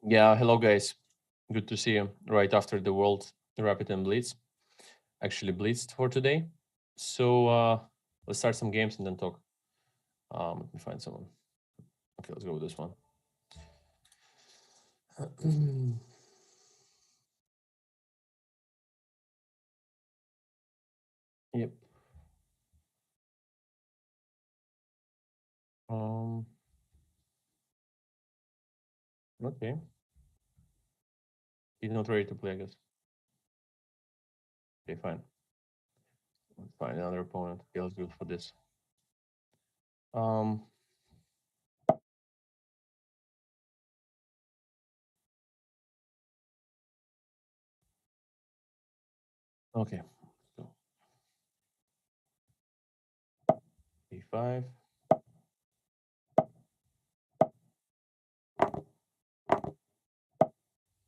Yeah, hello guys. Good to see you right after the World Rapid and Blitz. Actually blitzed for today. So let's start some games and then talk. Let me find someone. Okay, let's go with this one. Yep. Okay. He's not ready to play, I guess. Okay, fine. Let's find another opponent. Okay, let's go for this. Um okay. So A5.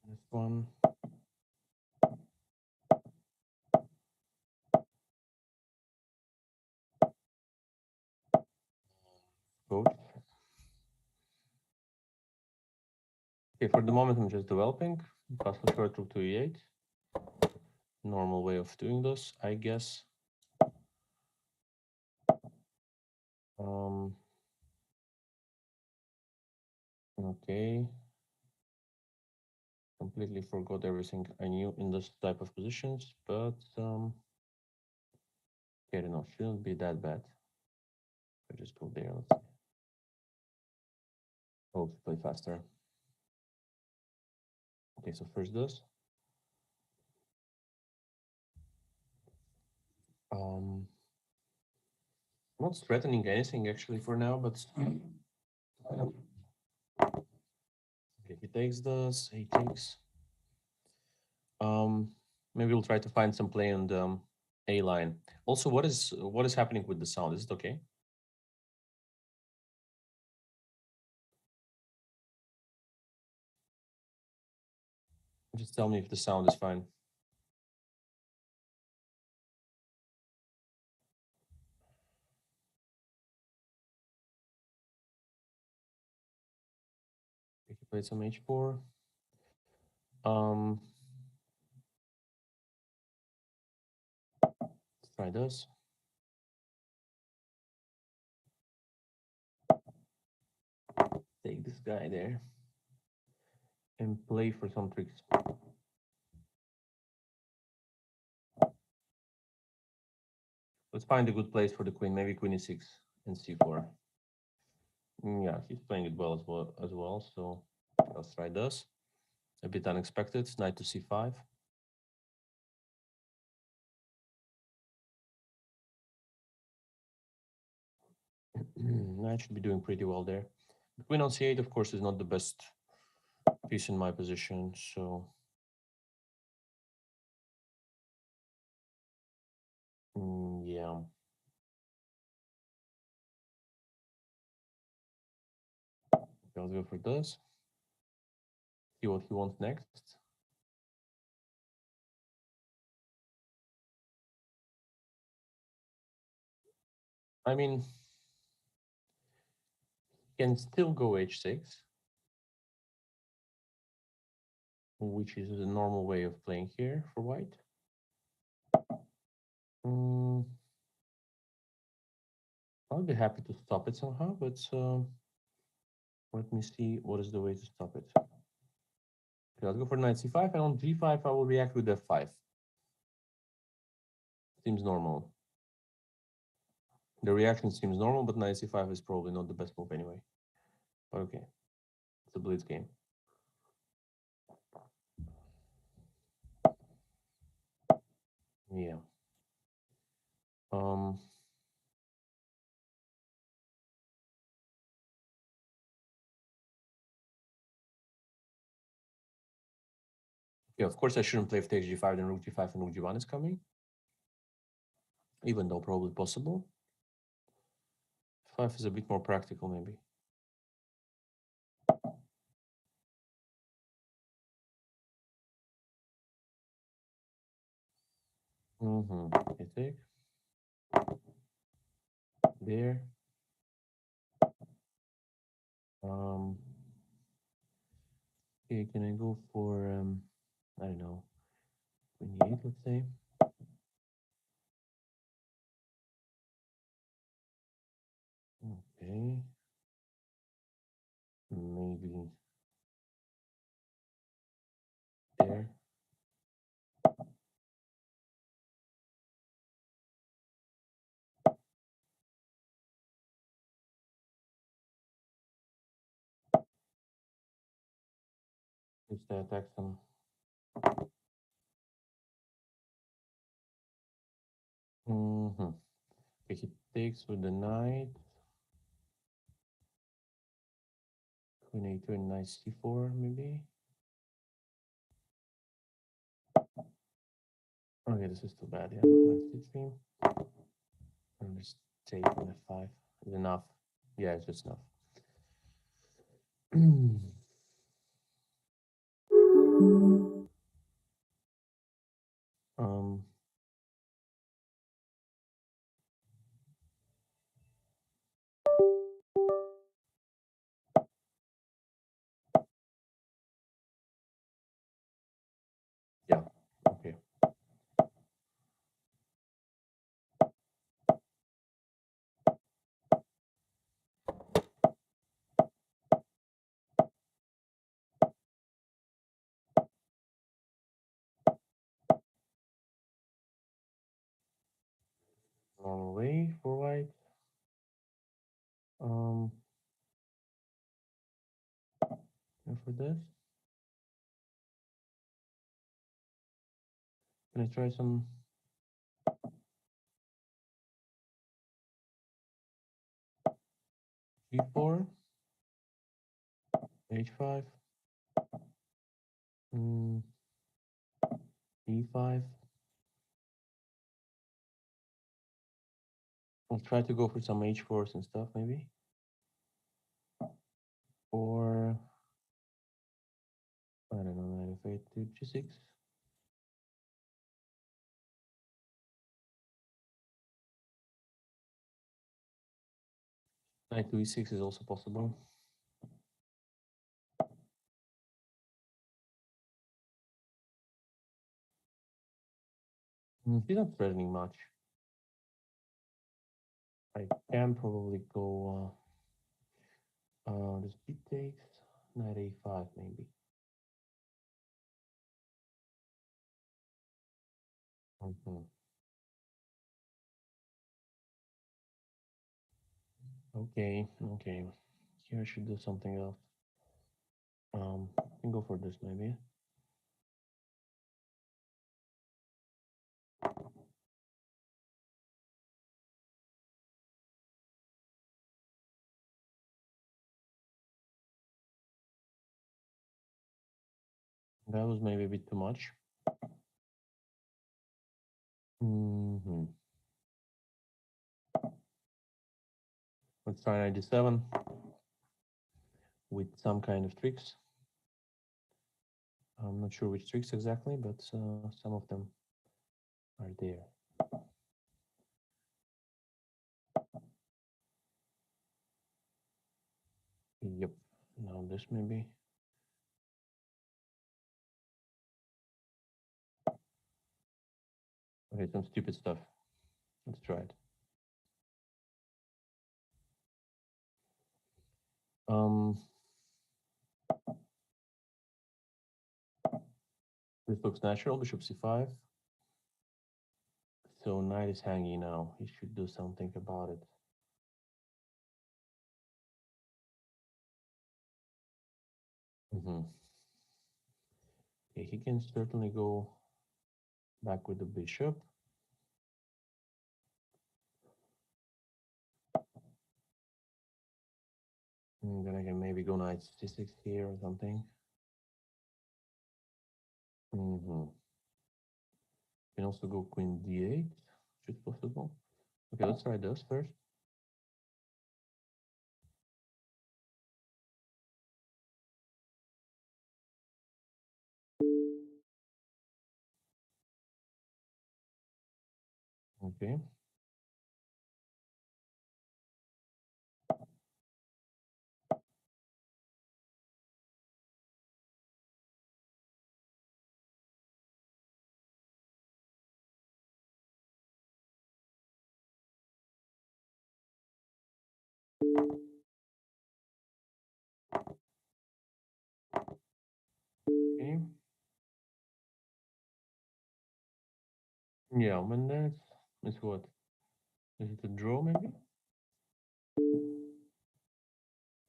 This one. Vote. Okay, for the moment I'm just developing. Castle short rook to E8. Normal way of doing this, I guess. Okay. Completely forgot everything I knew in this type of positions, but I don't know, shouldn't be that bad. I just go there, let's see. Oh, to play faster. Okay, so first this. Not threatening anything actually for now, but okay, he takes this, he takes. Maybe we'll try to find some play on the A line. Also, what is happening with the sound? Is it okay? Just tell me if the sound is fine. He played some H4. Let's try this. Take this guy there and play for some tricks. Let's find a good place for the queen. Maybe queen e6 and c4. Yeah, he's playing it well as well. So let's try this. A bit unexpected. Knight to c5. Knight should be doing pretty well there. The queen on c8, of course, is not the best piece in my position. So yeah. Okay, let's go for this. See what he wants next. I mean, can still go h6, which is the normal way of playing here for white. I'll be happy to stop it somehow, but let me see what is the way to stop it. Okay, let's go for knight c5, and on g5 I will react with f5. Seems normal. The reaction seems normal, but knight c5 is probably not the best move anyway. But okay, it's a blitz game. Yeah. Yeah, of course I shouldn't play if takes g5, then rook g5 and rook g1 is coming. Even though probably possible. 5 is a bit more practical, maybe. I take. There. Okay, can I go for I don't know, 28, let's say. Okay. Maybe there. Just attack some. Mm-hmm. Okay, he takes with the knight. Queen a2 and knight c4, maybe. Okay, this is too bad. Yeah, knight c3. And just take on f5. Is enough. Yeah, it's just enough. um. Yeah. Okay. Normal way for white. Um. And for this, can I try some g4, h5, e5. I'll try to go for some h4s and stuff, maybe. Or I don't know, knight f8 to g6. Knight to e6 is also possible. He's not threatening much. I can probably go this b takes, knight a5 maybe. Okay, okay. Here I should do something else. I can go for this maybe. That was maybe a bit too much. Let's try knight d7 with some kind of tricks. I'm not sure which tricks exactly, but some of them are there. Yep. Now this maybe. Okay, some stupid stuff. Let's try it. This looks natural. Bishop c5. So knight is hanging now. He should do something about it. Okay, he can certainly go back with the bishop. And then I can maybe go knight c6 here or something. Can also go queen d8, which is possible. Okay, let's try this first. Okay. Okay. Yeah, when that's what? Is it a draw maybe?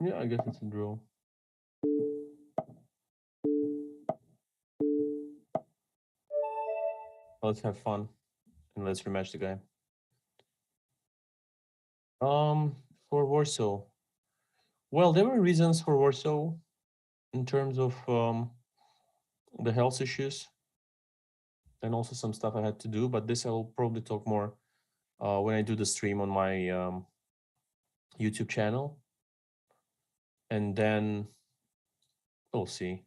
Yeah, I guess it's a draw. Let's have fun and let's rematch the guy. For Warsaw. Well, there were reasons for Warsaw in terms of the health issues and also some stuff I had to do, but this I will probably talk more when I do the stream on my YouTube channel. And then we'll see.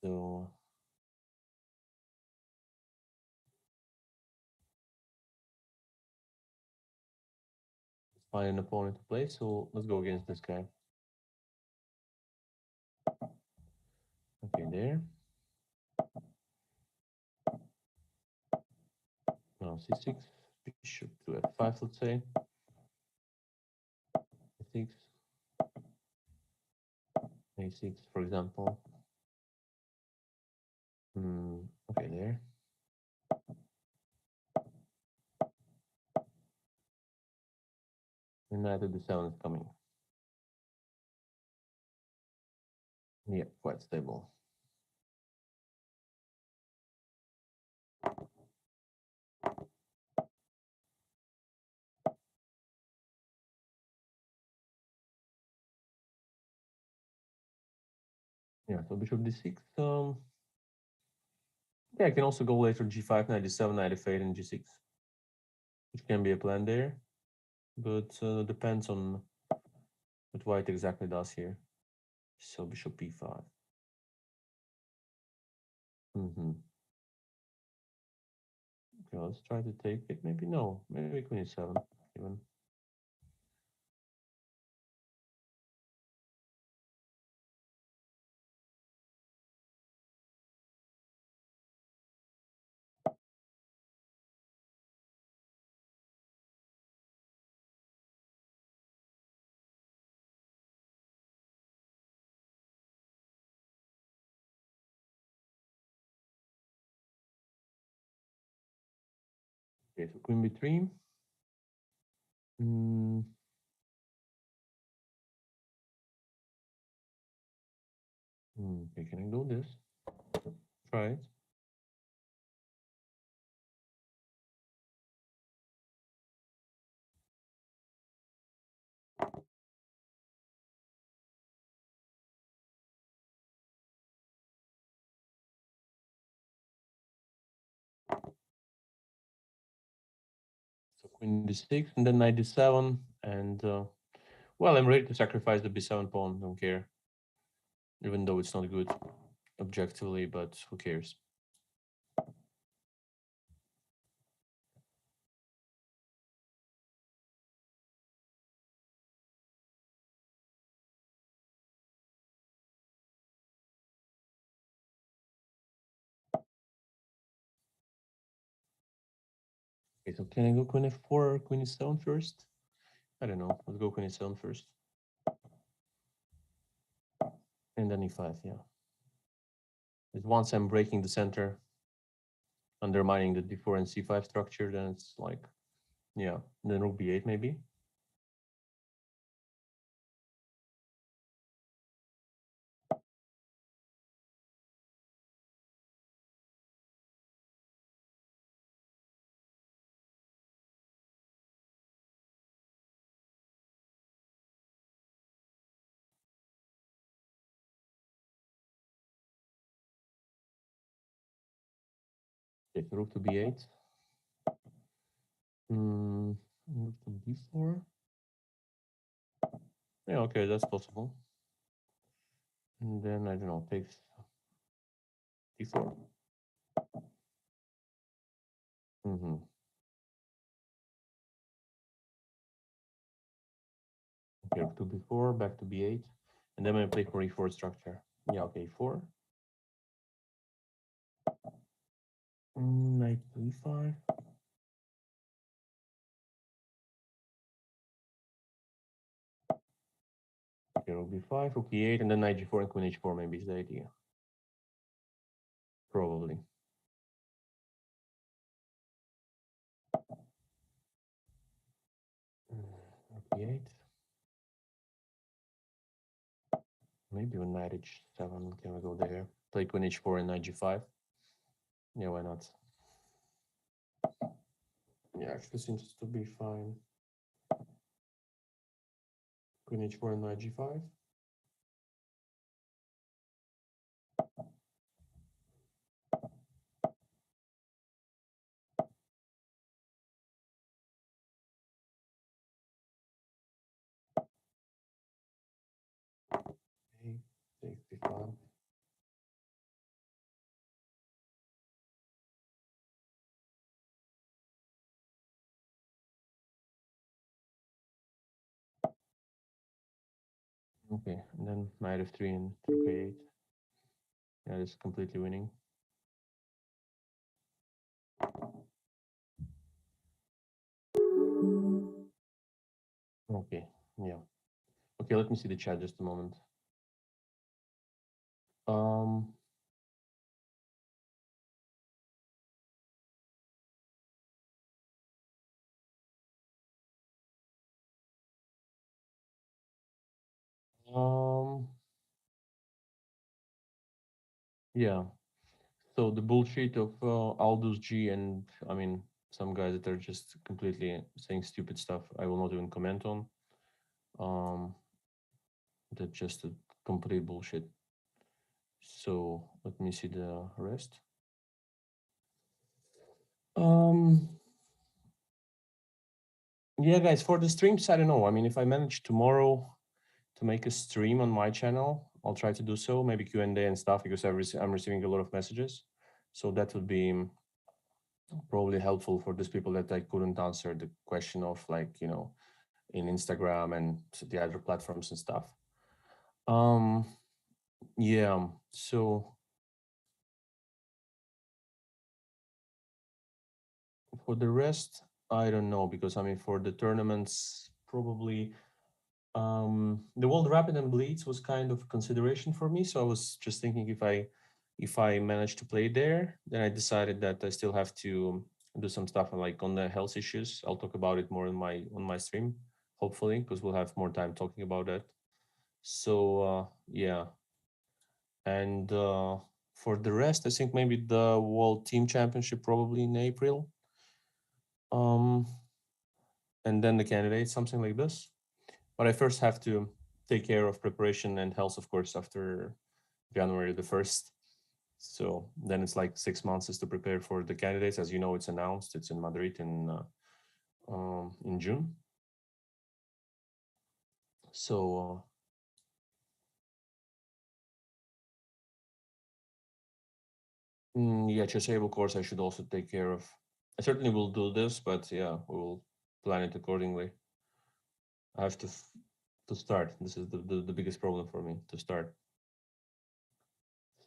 So find an opponent to play. So let's go against this guy. Okay, there. Now c6, bishop to f5, let's say. a6, a6, for example. Okay, there. And knight to d7 is coming. Yeah, quite stable. Yeah, so bishop d6. Yeah, I can also go later g5, knight d7, knight f8, and g6, which can be a plan there, but depends on what white exactly does here. So bishop b5. Okay, let's try to take it. Maybe no, maybe queen e7 even. Okay, so queen b3. Okay, can I do this? Try it. So queen d6 and then knight d7, and well, I'm ready to sacrifice the b7 pawn. Don't care, even though it's not good objectively, but who cares? Okay, so can I go queen f4 or queen e7 first? I don't know. Let's go queen e7 first. And then e5, yeah. Because once I'm breaking the center, undermining the d4 and c5 structure, then it's like, yeah, then rook b8 maybe. Okay, so rook to b8. Rook to d4. Yeah, okay, that's possible. And then, I don't know, takes d4. Okay, rook to b4, back to b8. And then I play for e4 structure. Yeah, okay, 4. Knight e5. Okay, rook b5, rook e8, and then knight g4 and queen h4 maybe is the idea. Probably. Rook e8. Maybe with knight h7, can we go there? Play queen h4 and knight g5. Yeah, why not? Yeah, actually seems to be fine. Queen h4 and knight g5. Okay, take b5. Okay, and then knight f3 and rook a8. Yeah, this is completely winning. Okay, yeah. Okay, let me see the chat just a moment. Um, um, yeah. So the bullshit of Aldous G and I mean some guys that are just completely saying stupid stuff. I will not even comment on. That's just a complete bullshit. So let me see the rest. Yeah, guys, for the streams, I don't know. I mean, if I manage tomorrow to make a stream on my channel, I'll try to do so. Maybe Q&A and stuff because I'm receiving a lot of messages. So that would be probably helpful for those people that I couldn't answer the question of, like, you know, in Instagram and the other platforms and stuff. Yeah, so for the rest, I don't know, because I mean, for the tournaments, probably the World Rapid and Blitz was kind of a consideration for me. So I was just thinking if I manage to play there, then I decided that I still have to do some stuff like on the health issues. I'll talk about it more on my stream, hopefully, because we'll have more time talking about that. So yeah, and for the rest, I think maybe the World Team Championship probably in April. And then the candidates, something like this. But I first have to take care of preparation and health, of course, after January the 1st. So then it's like 6 months is to prepare for the candidates. As you know, it's announced. It's in Madrid in June. So yeah, chessable course I should also take care of. I certainly will do this, but yeah, we will plan it accordingly. I have to start. This is the biggest problem for me, to start.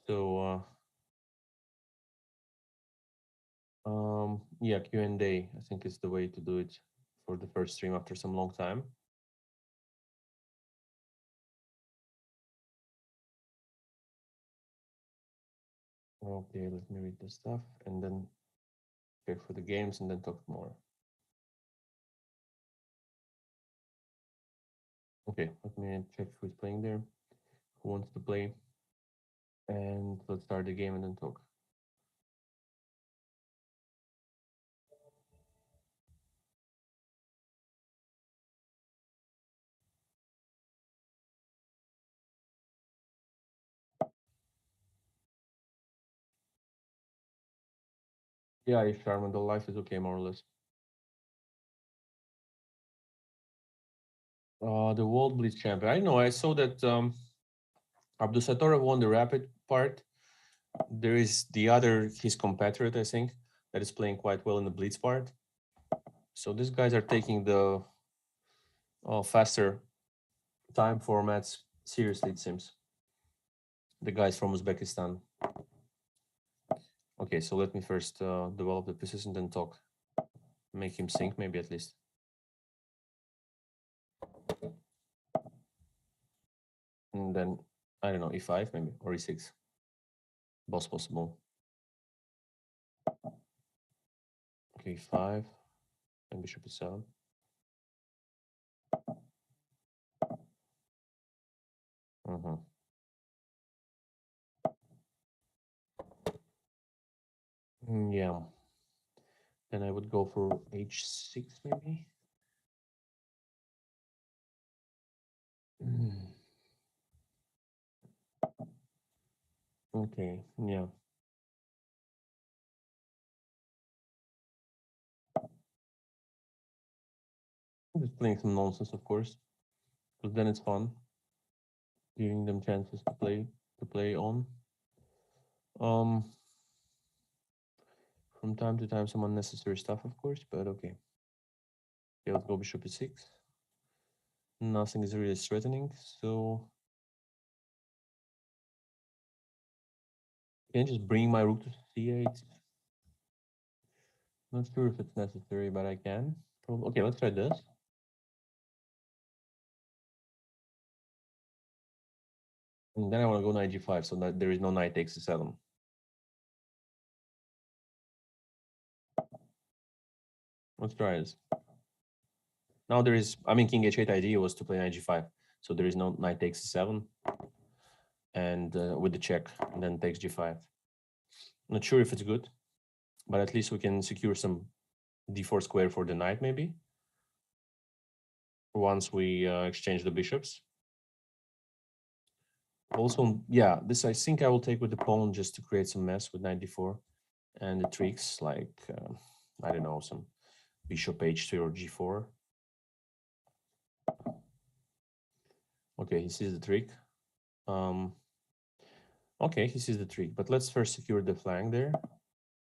So yeah, Q&A, I think is the way to do it for the first stream after some long time. Okay, let me read the stuff and then check for the games and then talk more. Okay, let me check who's playing there, who wants to play, and let's start the game and then talk. Yeah, if Charmin, the life is okay, more or less. The World Blitz champion. I know, I saw that Abdusattorov won the rapid part. There is the other, his competitor, I think, that is playing quite well in the Blitz part. So these guys are taking the faster time formats seriously, it seems. The guys from Uzbekistan. Okay, so let me first develop the pieces and then talk. Make him think, maybe at least. And then, I don't know, e5 maybe, or e6. Both possible. Okay, e5, and bishop e7. Yeah. Then I would go for h6 maybe. Okay, yeah. I'm just playing some nonsense, of course, because then it's fun, giving them chances to play on. From time to time, some unnecessary stuff, of course, but okay. Okay, let's go bishop e6. Nothing is really threatening, so can I just bring my rook to c8? Not sure if it's necessary, but I can. Okay, let's try this. And then I want to go knight g5, so that there is no knight takes e7. Let's try this. Now there is, I mean, king h8 idea was to play knight g5, so there is no knight takes e7, and with the check, and then takes g5. Not sure if it's good, but at least we can secure some d4 square for the knight, maybe, once we exchange the bishops. Also, yeah, this I think I will take with the pawn just to create some mess with knight d4, and the tricks like, I don't know, some bishop h3 or g4. Okay, he sees the trick. Okay, he sees the trick, but let's first secure the flank there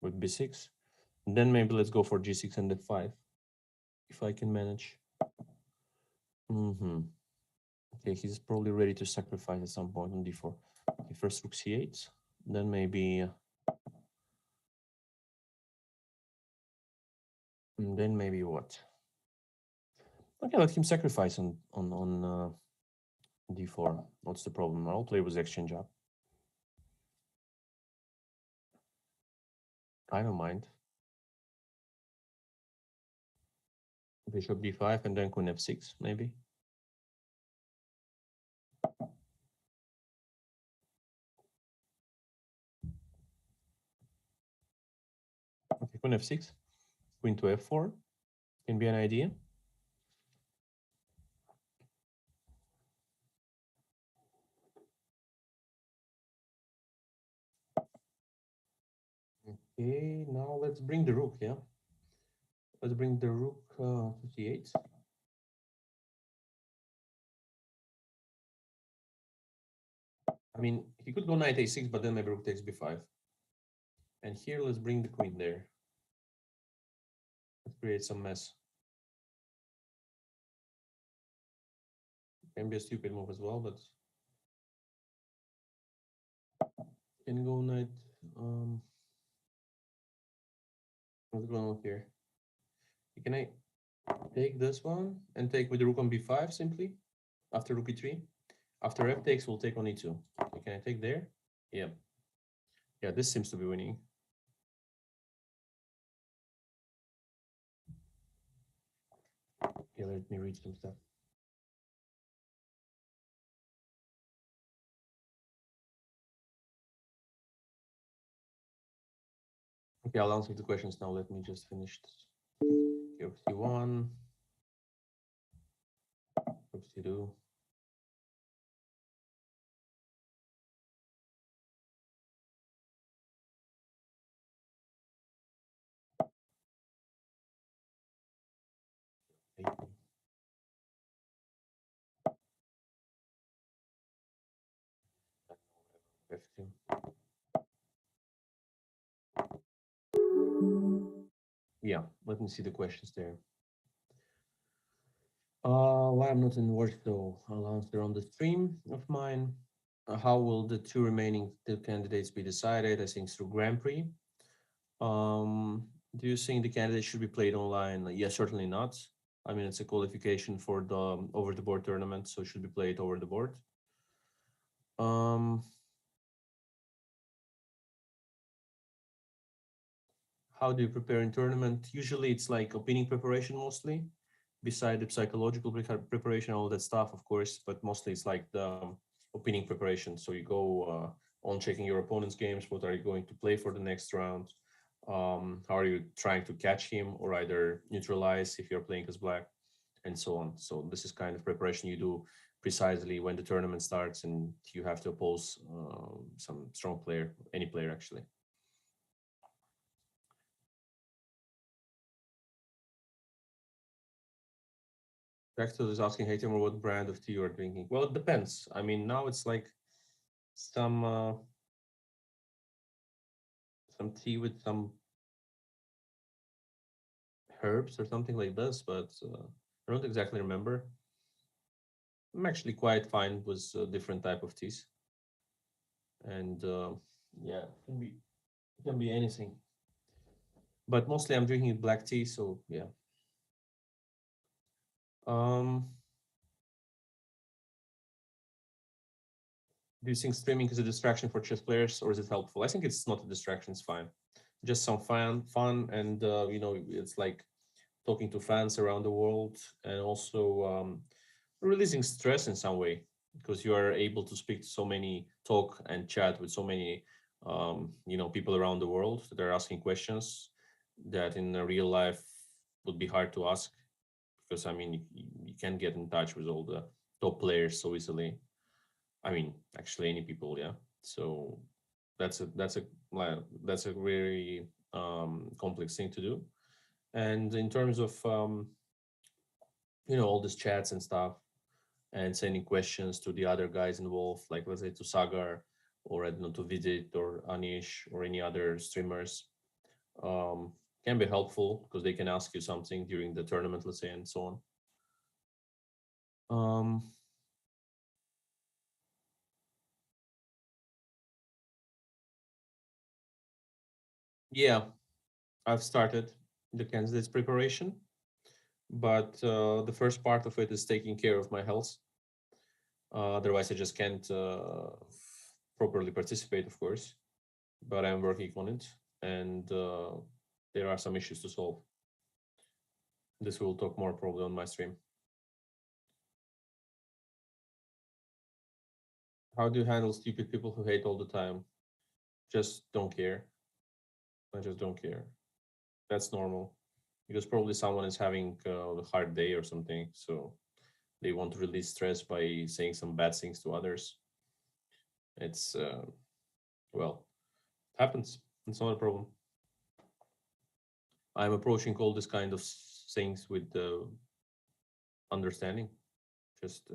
with b6. And then maybe let's go for g6 and f5, if I can manage. Okay, he's probably ready to sacrifice at some point on d4. Okay, first rook c8, then maybe... And then maybe what? Okay, let him sacrifice on d4. What's the problem? I'll play with exchange up. I don't mind. Bishop d5 and then queen f6, maybe. Okay, queen f6, queen to f4 can be an idea. Okay, now let's bring the rook, yeah? Let's bring the rook to c8. I mean, he could go knight a6, but then maybe rook takes b5. And here, let's bring the queen there. Let's create some mess. Can be a stupid move as well, but can go knight. What's going on here? Can I take this one and take with the rook on b5 simply after rook e3? After f takes, we'll take on e2. Okay, can I take there? Yeah. Yeah, this seems to be winning. Okay, let me read some stuff. Okay, I'll answer the questions now. Let me just finish this. Okay, rook c1, rook c2. F2. Yeah, let me see the questions there. Why I'm not in Warsaw? I'll answer on the stream of mine. How will the two remaining candidates be decided? I think through Grand Prix. Do you think the candidate should be played online? Yes, certainly not. I mean, it's a qualification for the over the board tournament, so it should be played over the board. Um, how do you prepare in tournament? Usually, it's like opinion preparation mostly, beside the psychological preparation, all that stuff, of course. But mostly, it's like the opinion preparation. So you go on checking your opponent's games. What are you going to play for the next round? How are you trying to catch him or either neutralize if you're playing as black, and so on. So this is kind of preparation you do precisely when the tournament starts and you have to oppose some strong player, any player actually. Baxter is asking, hey Timur, what brand of tea you are drinking? Well, it depends. I mean, now it's like some uh, some tea with some herbs or something like this, but I don't exactly remember. I'm actually quite fine with different type of teas, and yeah, it can be anything. But mostly I'm drinking black tea, so yeah. Um, do you think streaming is a distraction for chess players, or is it helpful? I think it's not a distraction. It's fine, just some fun, and it's like talking to fans around the world, and also releasing stress in some way because you are able to speak to so many, talk and chat with so many, people around the world that are asking questions that in a real life would be hard to ask because I mean you can't get in touch with all the top players so easily. I mean, actually, any people, yeah. So that's a very complex thing to do. And in terms of all these chats and stuff, and sending questions to the other guys involved, like let's say to Sagar, or I don't know, to Vidit or Anish or any other streamers, um, can be helpful because they can ask you something during the tournament, let's say, and so on. Um, yeah, I've started the candidates preparation, but the first part of it is taking care of my health. Otherwise, I just can't properly participate, of course. But I'm working on it, and there are some issues to solve. This we'll talk more probably on my stream. How do you handle stupid people who hate all the time? Just don't care. I just don't care. That's normal because probably someone is having a hard day or something, so they want to release stress by saying some bad things to others. It's well, it happens. It's not a problem. I'm approaching all this kind of things with understanding. Just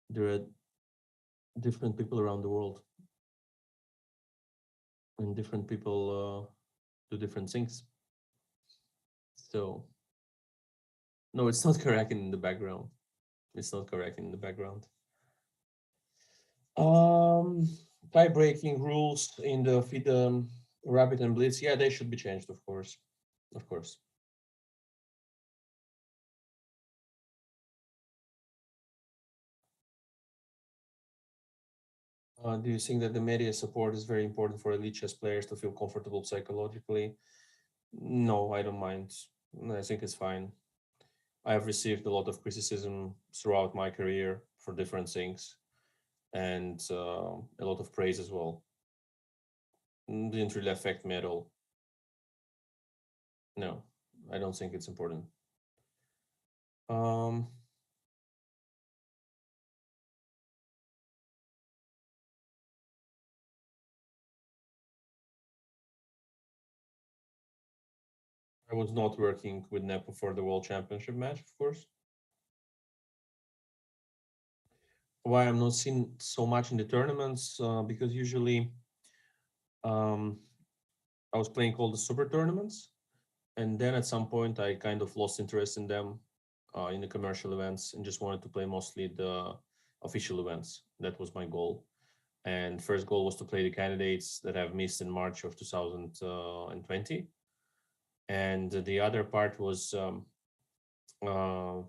there are different people around the world, and different people do different things. So no, it's not correct in the background. It's not correct in the background. Um, Tie breaking rules in the FIDE Rapid and Blitz. Yeah, they should be changed, of course. Of course. Do you think that the media support is very important for elite chess players to feel comfortable psychologically? No, I don't mind. I think it's fine. I have received a lot of criticism throughout my career for different things, and a lot of praise as well. Didn't really affect me at all. No, I don't think it's important. Um, I was not working with Nepo for the World Championship match, of course. Why I'm not seen so much in the tournaments? Because usually um, I was playing all the super tournaments, and then at some point I kind of lost interest in them, in the commercial events, and just wanted to play mostly the official events. That was my goal. And first goal was to play the candidates that I've missed in March of 2020. And the other part was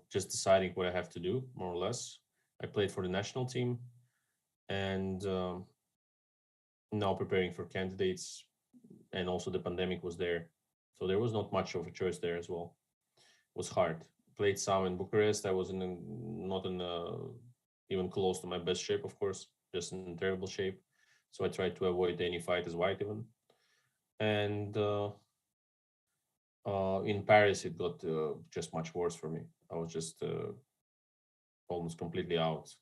just deciding what I have to do, more or less. I played for the national team, and now preparing for candidates, and also the pandemic was there, so there was not much of a choice there as well. It was hard. Played some in Bucharest. I was not in even close to my best shape, of course, just in terrible shape. So I tried to avoid any fight as white even. And in Paris, it got just much worse for me. I was just almost completely out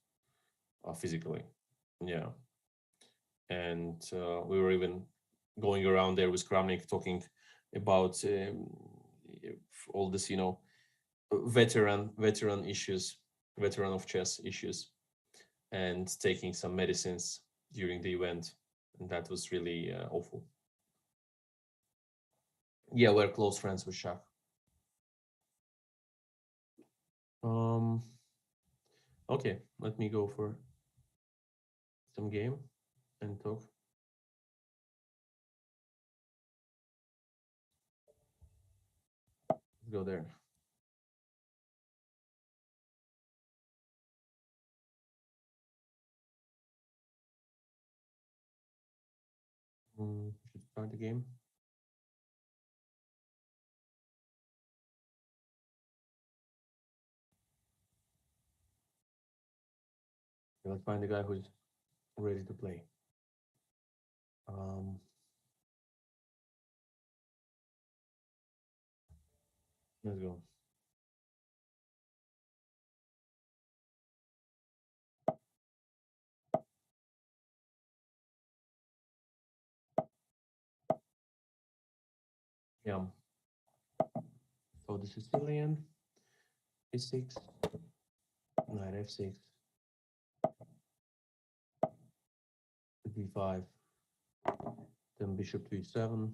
physically. Yeah, and we were even going around there with Kramnik talking about all this, veteran issues, veteran of chess issues, and taking some medicines during the event, and that was really awful. Yeah, we're close friends with Shaq. Um, okay, let me go for some game and talk. Let's go there. Should start the game. Let's find the guy who's ready to play. Um, let's go. Yeah. So the Sicilian e6, knight f6, d5, then bishop to e7,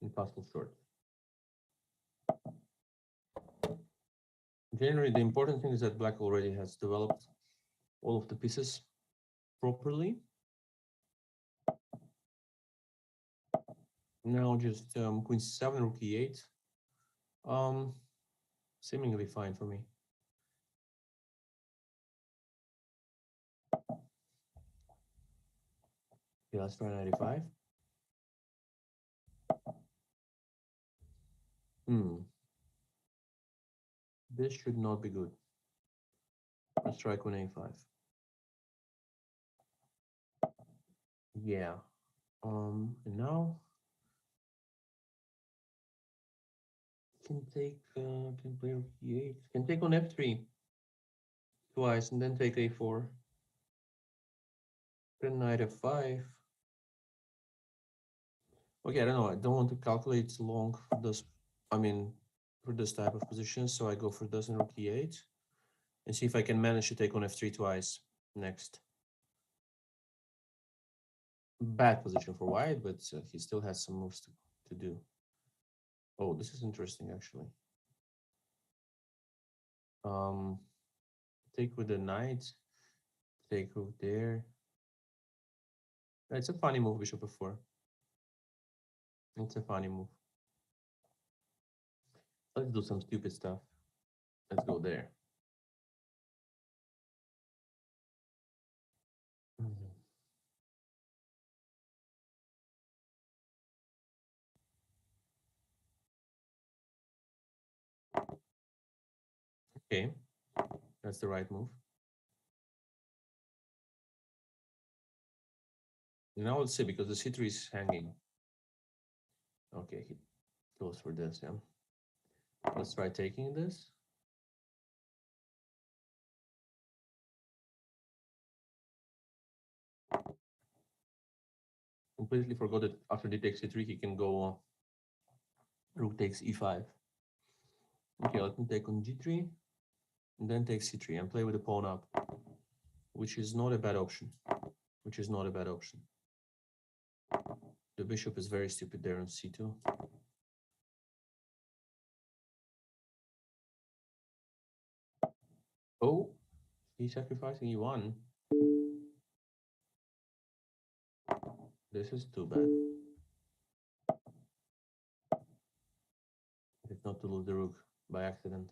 and castle short. Generally, the important thing is that black already has developed all of the pieces properly. Now just queen c7, rook e8. Seemingly fine for me. Okay, let's try 95. This should not be good. Let's try queen a5. Yeah. And now can take can play rook e8. Can take on f3 twice and then take a4. Then knight f5. Okay, I don't know. I don't want to calculate long for this. I mean, for this type of position, so I go for this and rook e8, and see if I can manage to take on f3 twice next. Bad position for white, but he still has some moves to do. Oh, this is interesting actually. Um, take with the knight, take rook there. It's a funny move, bishop f4. It's a funny move. Let's do some stupid stuff. Let's go there. Okay, that's the right move. Now let's see, because the c3 is hanging. Okay, he goes for this, yeah. Let's try taking this. Completely forgot that after d takes c3, he can go rook takes e5. Okay, let me take on g3, and then take c3 and play with the pawn up, which is not a bad option. Which is not a bad option. The bishop is very stupid there on c2. Oh, he's sacrificing e1. This is too bad. If not to lose the rook by accident.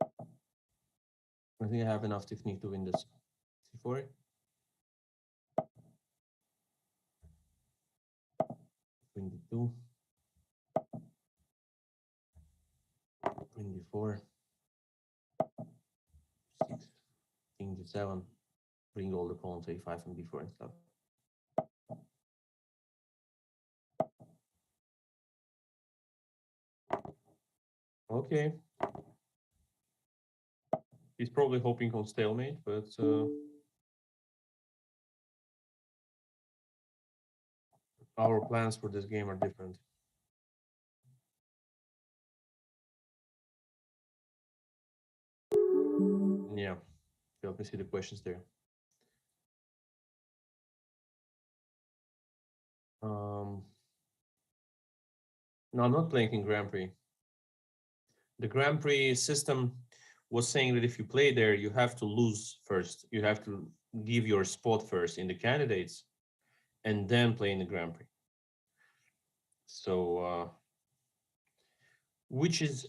I think I have enough technique to win this. C4. Queen d2. Queen d4. 6. King d7. Bring all the pawns a5 and b4 and stuff. Okay. He's probably hoping on stalemate, but our plans for this game are different. Yeah. Let me see the questions there. No, I'm not playing in Grand Prix. The Grand Prix system was saying that if you play there, you have to lose first. You have to give your spot first in the candidates and then play in the Grand Prix. So, which is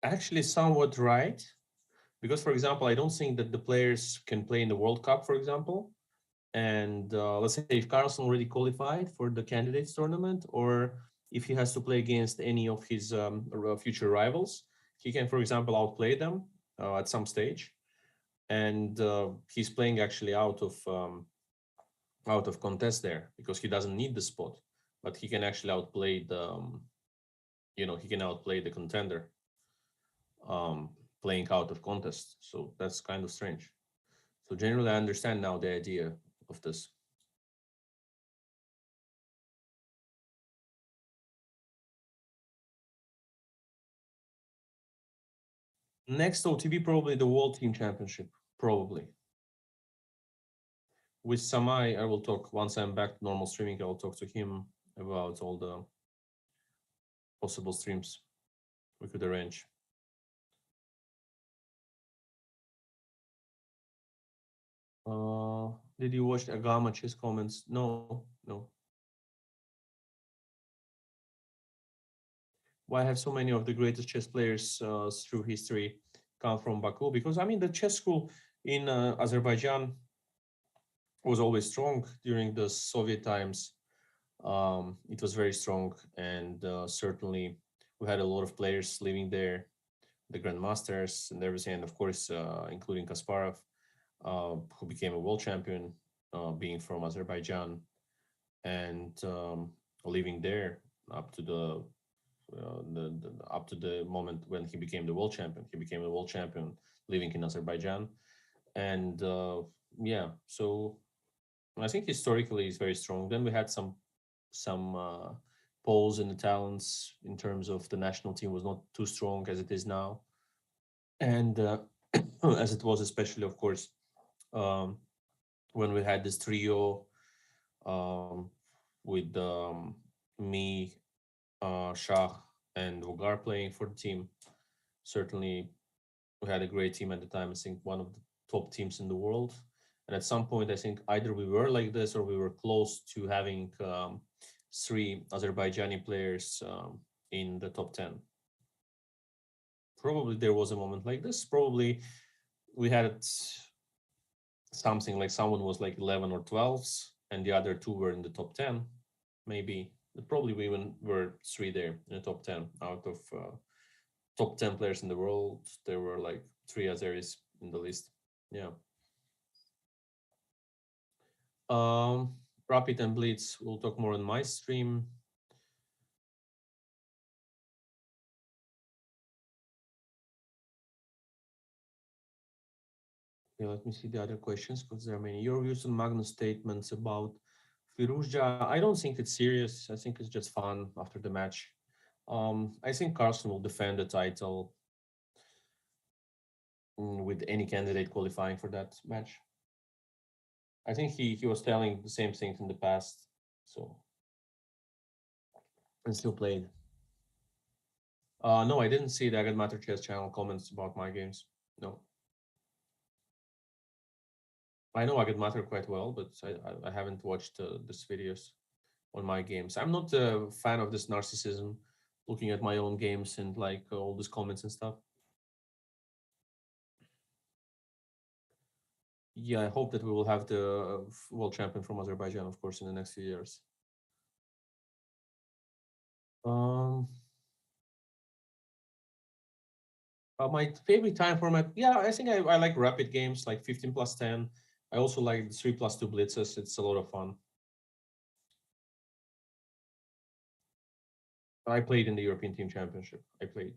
actually somewhat right. Because, for example, I don't think that the players can play in the World Cup, for example. And let's say if Carlsen already qualified for the candidates tournament, or if he has to play against any of his future rivals, he can, for example, outplay them at some stage. And he's playing actually out of contest there because he doesn't need the spot, but he can actually outplay he can outplay the contender playing out of contest. So that's kind of strange. So generally, I understand now the idea of this. Next OTB, probably the World Team Championship, probably. With Samai, I will talk once I'm back to normal streaming. I'll talk to him about all the possible streams we could arrange. Did you watch Agama chess comments? No. Why have so many of the greatest chess players through history come from Baku? Because I mean, the chess school in Azerbaijan was always strong during the Soviet times. It was very strong, and certainly we had a lot of players living there, the grandmasters and everything, and of course, including Kasparov, who became a world champion, being from Azerbaijan, and living there up to up to the moment when he became the world champion. He became a world champion living in Azerbaijan, and yeah, so I think historically he's very strong. Then we had some polls in the talents in terms of the national team was not too strong as it is now, and as it was especially, of course, um, when we had this trio um, with me, Shah, and Vogar playing for the team. Certainly, we had a great team at the time. I think one of the top teams in the world. And at some point, I think either we were like this or we were close to having 3 Azerbaijani players in the top 10. Probably there was a moment like this. Probably we had something like someone was like 11 or 12s and the other 2 were in the top 10. Maybe. Probably we even were 3 there in the top 10 out of top 10 players in the world. There were like 3 Azeris in the list. Yeah. Rapid and Blitz, we'll talk more on my stream. Okay, let me see the other questions because there are many. Your views on Magnus' statements about Firuzja. I don't think it's serious. I think it's just fun after the match. I think Carlsen will defend the title with any candidate qualifying for that match. I think he was telling the same things in the past, so and still played. No, I didn't see the Agad Matter Chess channel comments about my games. No. I know Agad Matter quite well, but I haven't watched this videos. on my games. I'm not a fan of this narcissism, looking at my own games and like all these comments and stuff. Yeah, I hope that we will have the world champion from Azerbaijan, of course, in the next few years. Um, my favorite time format, yeah, I think I like rapid games like 15 plus 10. I also like the 3 plus 2 blitzes. It's a lot of fun. I played in the European Team Championship. I played.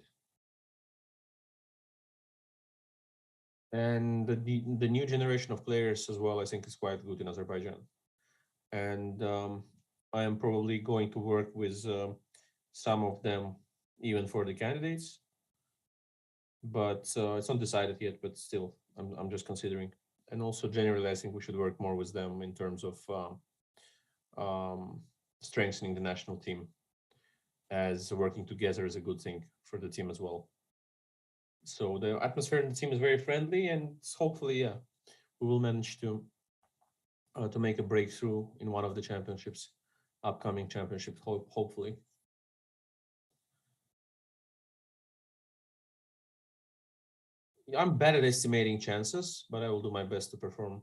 And the new generation of players as well, I think, is quite good in Azerbaijan. And I am probably going to work with some of them even for the candidates, but it's not decided yet. But still, I'm just considering. And also, generally, I think we should work more with them in terms of um, strengthening the national team, as working together is a good thing for the team as well. So the atmosphere in the team is very friendly, and hopefully, yeah, we will manage to make a breakthrough in one of the championships, upcoming championships. Hopefully, I'm bad at estimating chances, but I will do my best to perform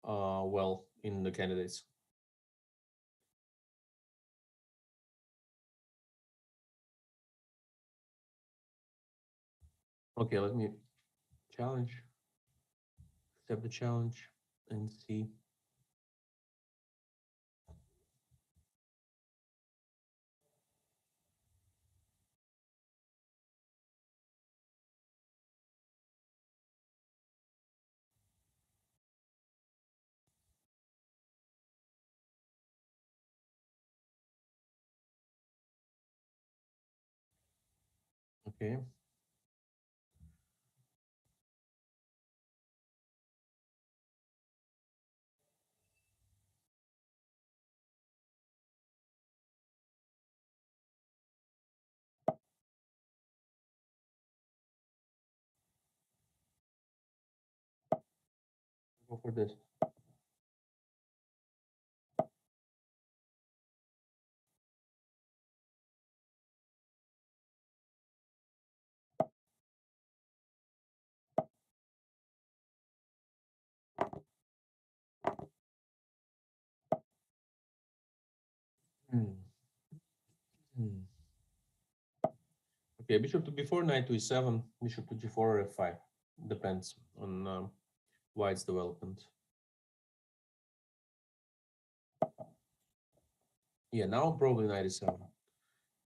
well in the candidates. Okay, let me challenge, accept the challenge, and see. Okay. Go for this. Hmm. Hmm. Okay, bishop to b4, knight to e7, bishop to g4 or f5. Depends on white's development. Yeah, now probably knight e7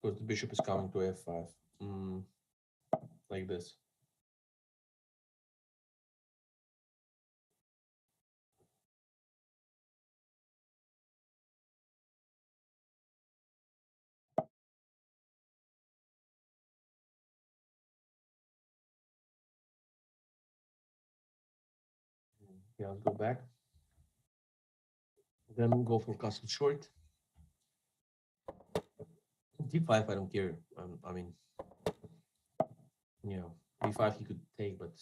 because the bishop is coming to f5. Mm, like this. Yeah, let's go back. Then we'll go for castle short. d5, I don't care. I mean, yeah, b5 he could take, but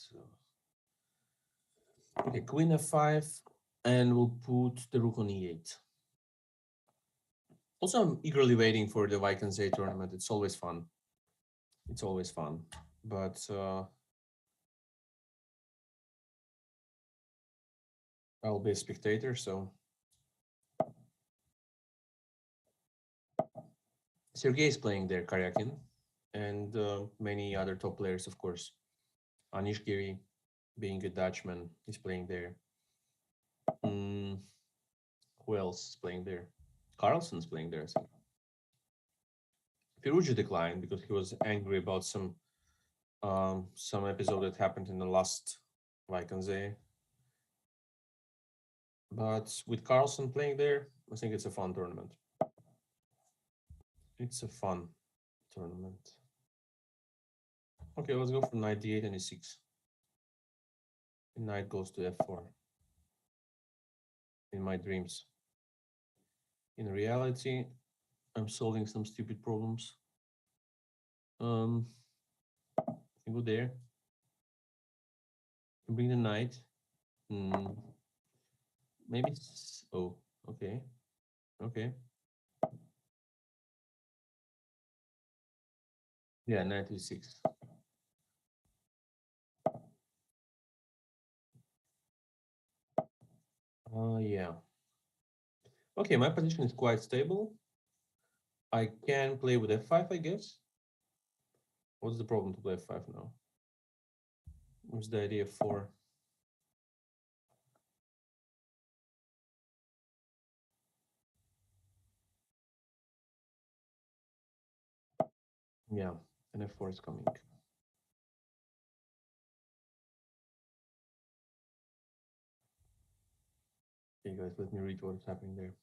okay, queen f5, and we'll put the rook on e8. Also, I'm eagerly waiting for the Vachier-Lagrave tournament. It's always fun. It's always fun, but I'll be a spectator. So Sergey is playing there, Karyakin, and many other top players, of course. Anish Giri, being a Dutchman, is playing there. Mm, who else is playing there? Carlson's playing there. I think. Firuji declined because he was angry about some episode that happened in the last Vachier-Lagrave. But with Carlson playing there, I think it's a fun tournament. It's a fun tournament. Okay, let's go for knight d8 and e6. And knight goes to f4 in my dreams. In reality, I'm solving some stupid problems. I can go there. Can bring the knight. Hmm. Maybe. Oh, okay. Okay. Yeah, 96. Yeah. Okay, my position is quite stable. I can play with f5, I guess. What's the problem to play f5 now? What's the idea for? Yeah, and f4 is coming. Okay, guys, let me read what's happening there.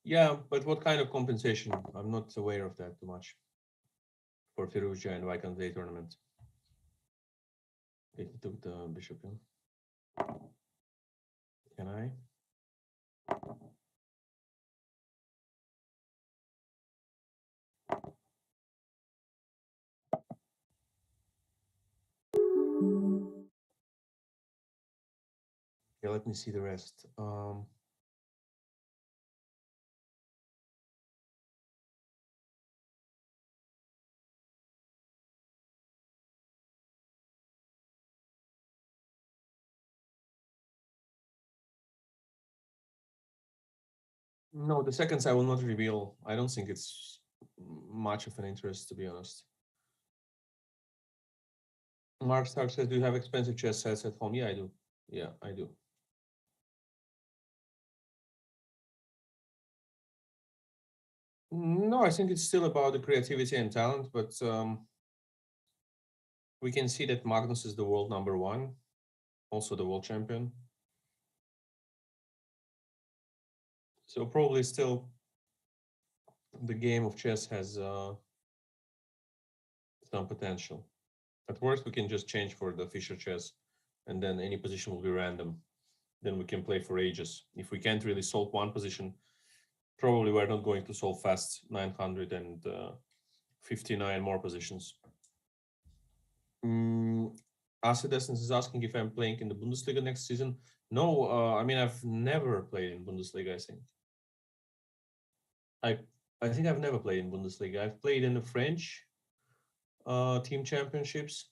Yeah, but what kind of compensation? I'm not aware of that too much for Firouzja and Vaikan Day tournament. Okay, he took the bishop in. Can I? Yeah, let me see the rest. No, the seconds I will not reveal. I don't think it's much of an interest, to be honest. Mark Stark says, "Do you have expensive chess sets at home?" Yeah, I do. Yeah, I do. No, I think it's still about the creativity and talent, but we can see that Magnus is the world number one, also the world champion. So probably still the game of chess has some potential. At worst, we can just change for the Fischer chess, and then any position will be random. Then we can play for ages. If we can't really solve one position, probably we're not going to solve fast 959 more positions. Acid Essence is asking if I'm playing in the Bundesliga next season. No, I mean I've never played in Bundesliga. I I think I've never played in Bundesliga. I've played in the French team championships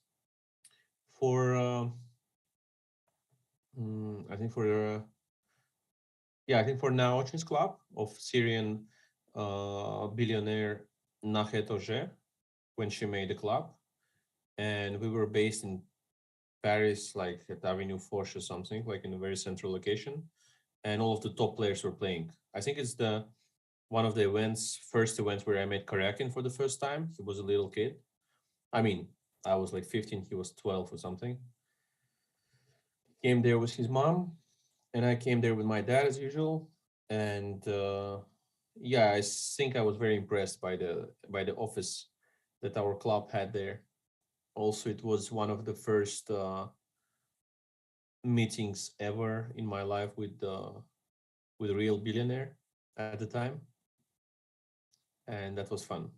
for I think for I think for Naoch's club of Syrian billionaire Nahet Oje when she made the club, and we were based in Paris, like at Avenue Foch or something, like in a very central location, and all of the top players were playing. I think it's the one of the first events where I met Karyakin for the first time. He was a little kid. I mean, I was like 15, he was 12 or something. Came there with his mom, and I came there with my dad as usual. And yeah, I think I was very impressed by the office that our club had there. Also, it was one of the first meetings ever in my life with a real billionaire at the time, and that was fun.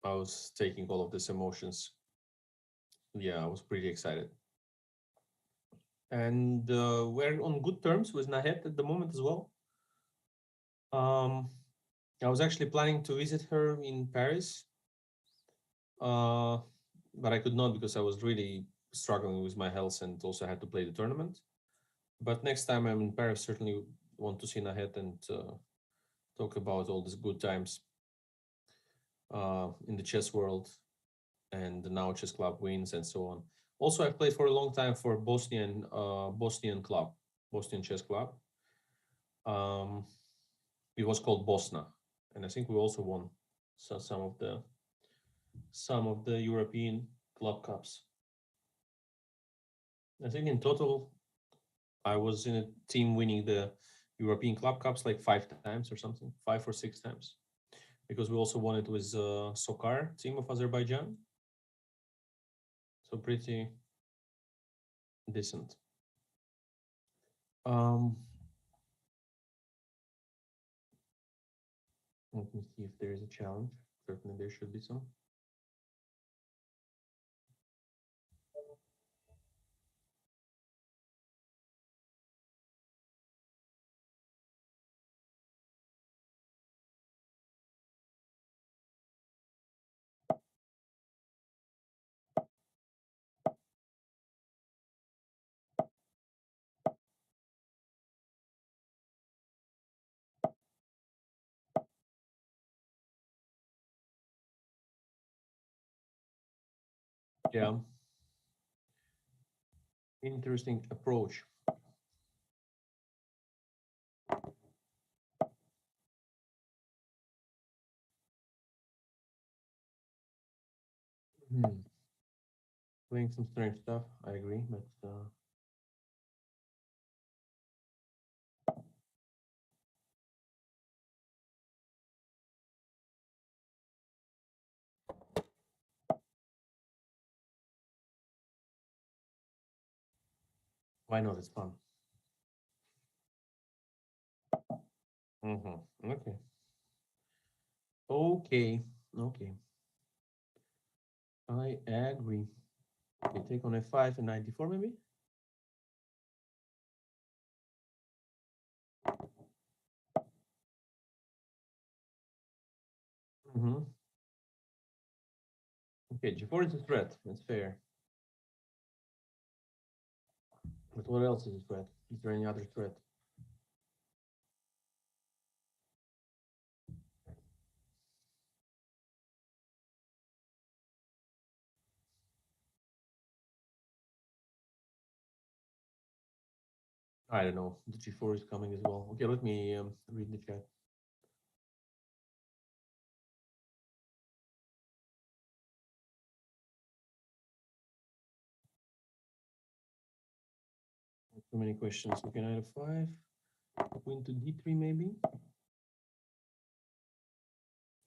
I was taking all of these emotions. Yeah, I was pretty excited, and we're on good terms with Nahet at the moment as well. Um, I was actually planning to visit her in Paris, uh, but I could not because I was really struggling with my health and also had to play the tournament. But next time I'm in Paris, certainly want to see Nahet and talk about all these good times in the chess world and now chess club wins and so on. Also, I've played for a long time for Bosnian club, Bosnian chess club. Um, it was called Bosna, and I think we also won some of the European club cups. I think in total, I was in a team winning the European club cups like 5 times or something, 5 or 6 times, because we also won it with Sokar team of Azerbaijan. So pretty decent. Um, Let me see if there is a challenge. Certainly, there should be some. Yeah. Interesting approach. Hmm. Playing some strange stuff, I agree, but why not? It's fun. Okay. Okay. Okay. I agree. Okay, take on f5 and 94 maybe? Mm-hmm. Okay, g4 is a threat. That's fair. But what else is a threat? Is there any other threat? I don't know. The g4 is coming as well. Okay, let me read the chat. Too many questions. Okay, knight f5. Queen to d3 maybe?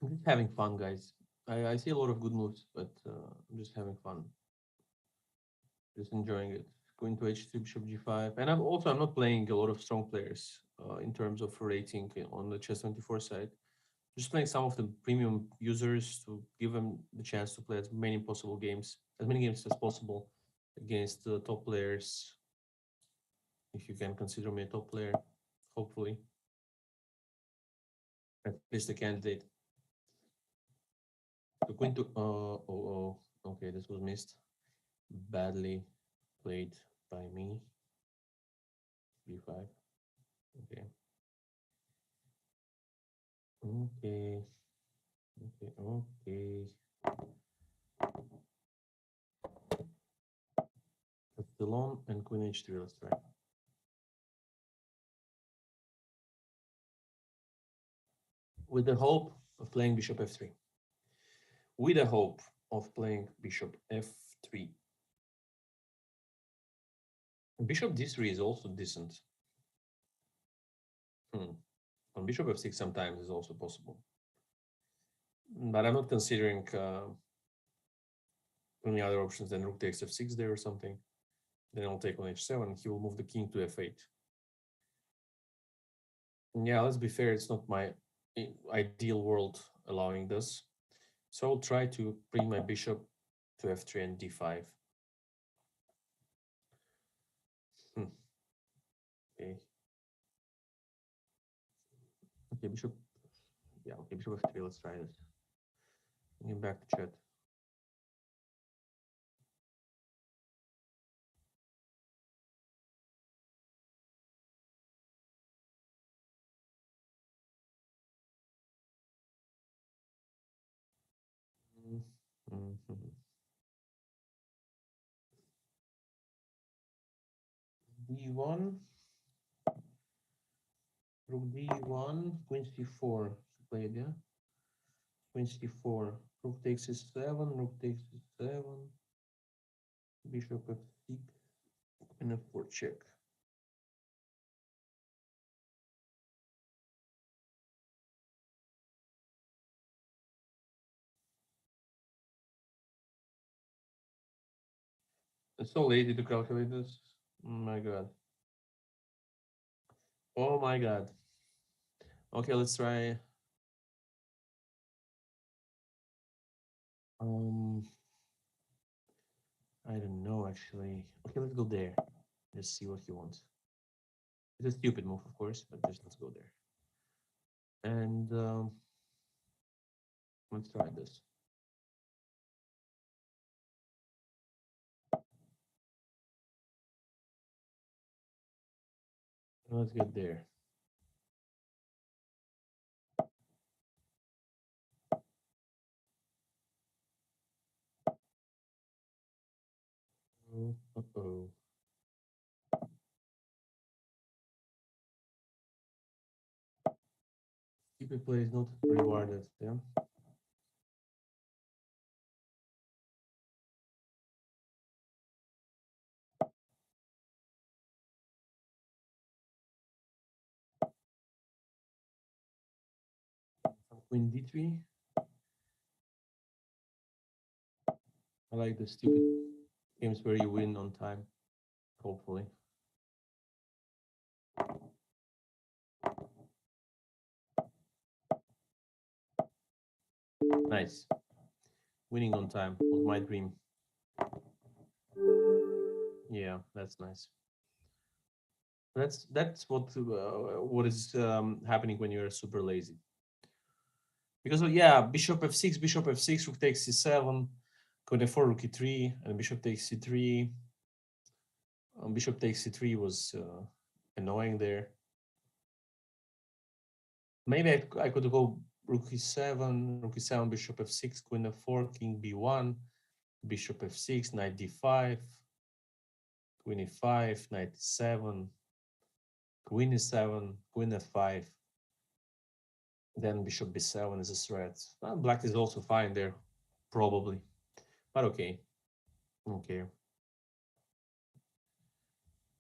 I'm just having fun, guys. I see a lot of good moves, but I'm just having fun. Just enjoying it. Going to h3, bishop g5. And I'm not playing a lot of strong players in terms of rating on the chess24 side. Just playing some of the premium users to give them the chance to play as many possible games, as many games as possible against the top players. If you can consider me a top player, hopefully, at least a candidate. So queen to okay, this was missed. Badly played by me. b5. Okay. Okay. Okay. Okay. That's still on and queen h3. Let's try. With the hope of playing bishop f3. With the hope of playing bishop f3. Bishop d3 is also decent. On bishop f6 sometimes is also possible. But I'm not considering any other options than rook takes f6 there or something. Then I'll take on h7. He will move the king to f8. Yeah, let's be fair. It's not my ideal world allowing this. So I'll try to bring my bishop to f3 and d5. Okay. Okay, bishop. Yeah, okay, bishop f3. Let's try this. Get back to chat. D1, rook D1, queen C4. Played, yeah? Queen C4. Rook takes C7, rook takes C7. Bishop F6, and F4 check. It's so lazy to calculate this. Oh my god. Oh my god. Okay, let's try. Um, I don't know actually. Okay, let's go there. Let's see what he wants. It's a stupid move, of course, but just let's go there. And let's try this. Let's get there. Uh-oh. Stupid play is not rewarded, yeah. Queen d3. I like the stupid games where you win on time, hopefully. Nice. Winning on time was my dream. Yeah, that's nice. That's what is happening when you're super lazy. Because yeah, bishop f6, rook takes c7, queen f4, rook e3, and bishop takes c3. Bishop takes c3 was annoying there. Maybe I could go rook e7, bishop f6, queen f4, king b1, bishop f6, knight d5, queen e5, knight e7, queen e7, queen f5, then bishop b7 is a threat. Black is also fine there, probably, but okay. Okay.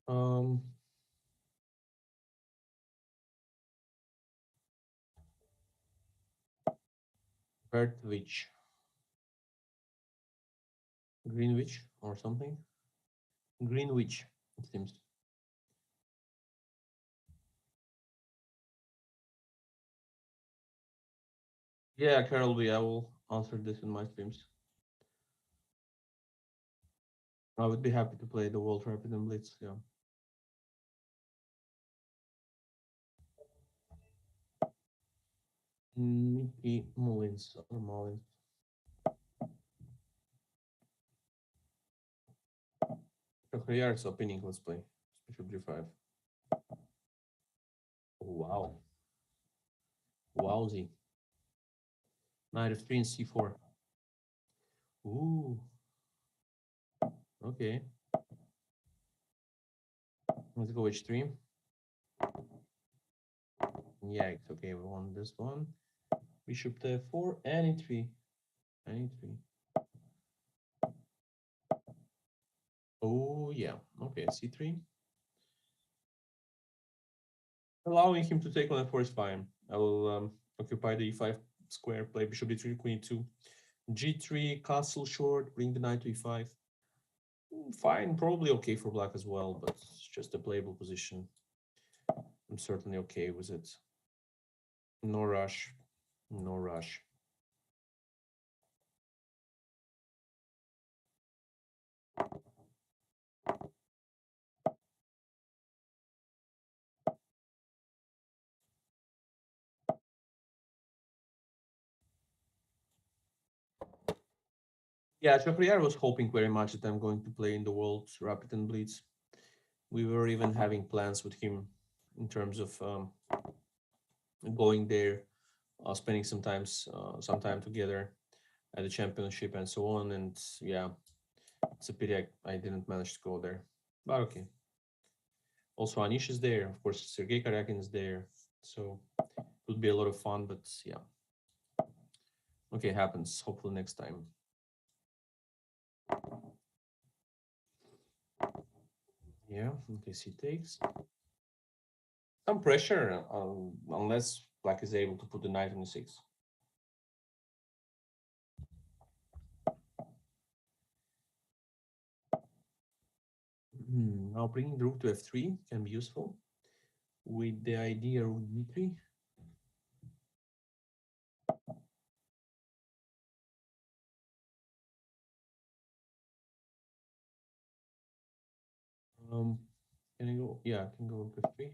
Um, Bertwich, Greenwich or something. Greenwich, it seems. Yeah, Carol B. I will answer this in my streams. I would be happy to play the World Rapid and Blitz. Yeah. Nikki Mullins or Mullins. Vachier-Lagrave's opening. Let's play. Bishop g5. Wow. Wowsy. Knight f3 and c4. Ooh. Okay. Let's go h3. Yeah, it's okay. We won this one. Bishop to f4 and e3. And e3. Oh, yeah. Okay, c3. Allowing him to take on f4 is fine. I will occupy the e5 square, play bishop d3, queen e2. g3, castle short, bring the knight to e5. Fine, probably okay for black as well, but it's just a playable position. I'm certainly okay with it. No rush. No rush. Yeah, Vachier was hoping very much that I'm going to play in the World Rapid and Blitz. We were even having plans with him in terms of going there, spending some time together at the championship and so on. And yeah, it's a pity I didn't manage to go there, but okay. Also, Anish is there, of course. Sergei Karyakin is there, so it would be a lot of fun. But yeah, okay, happens. Hopefully next time. Yeah, okay, he takes some pressure unless black is able to put the knight on the 6. Now bringing the rook to f3 can be useful with the idea rook d3. Can I go? Yeah, I can go rook f3.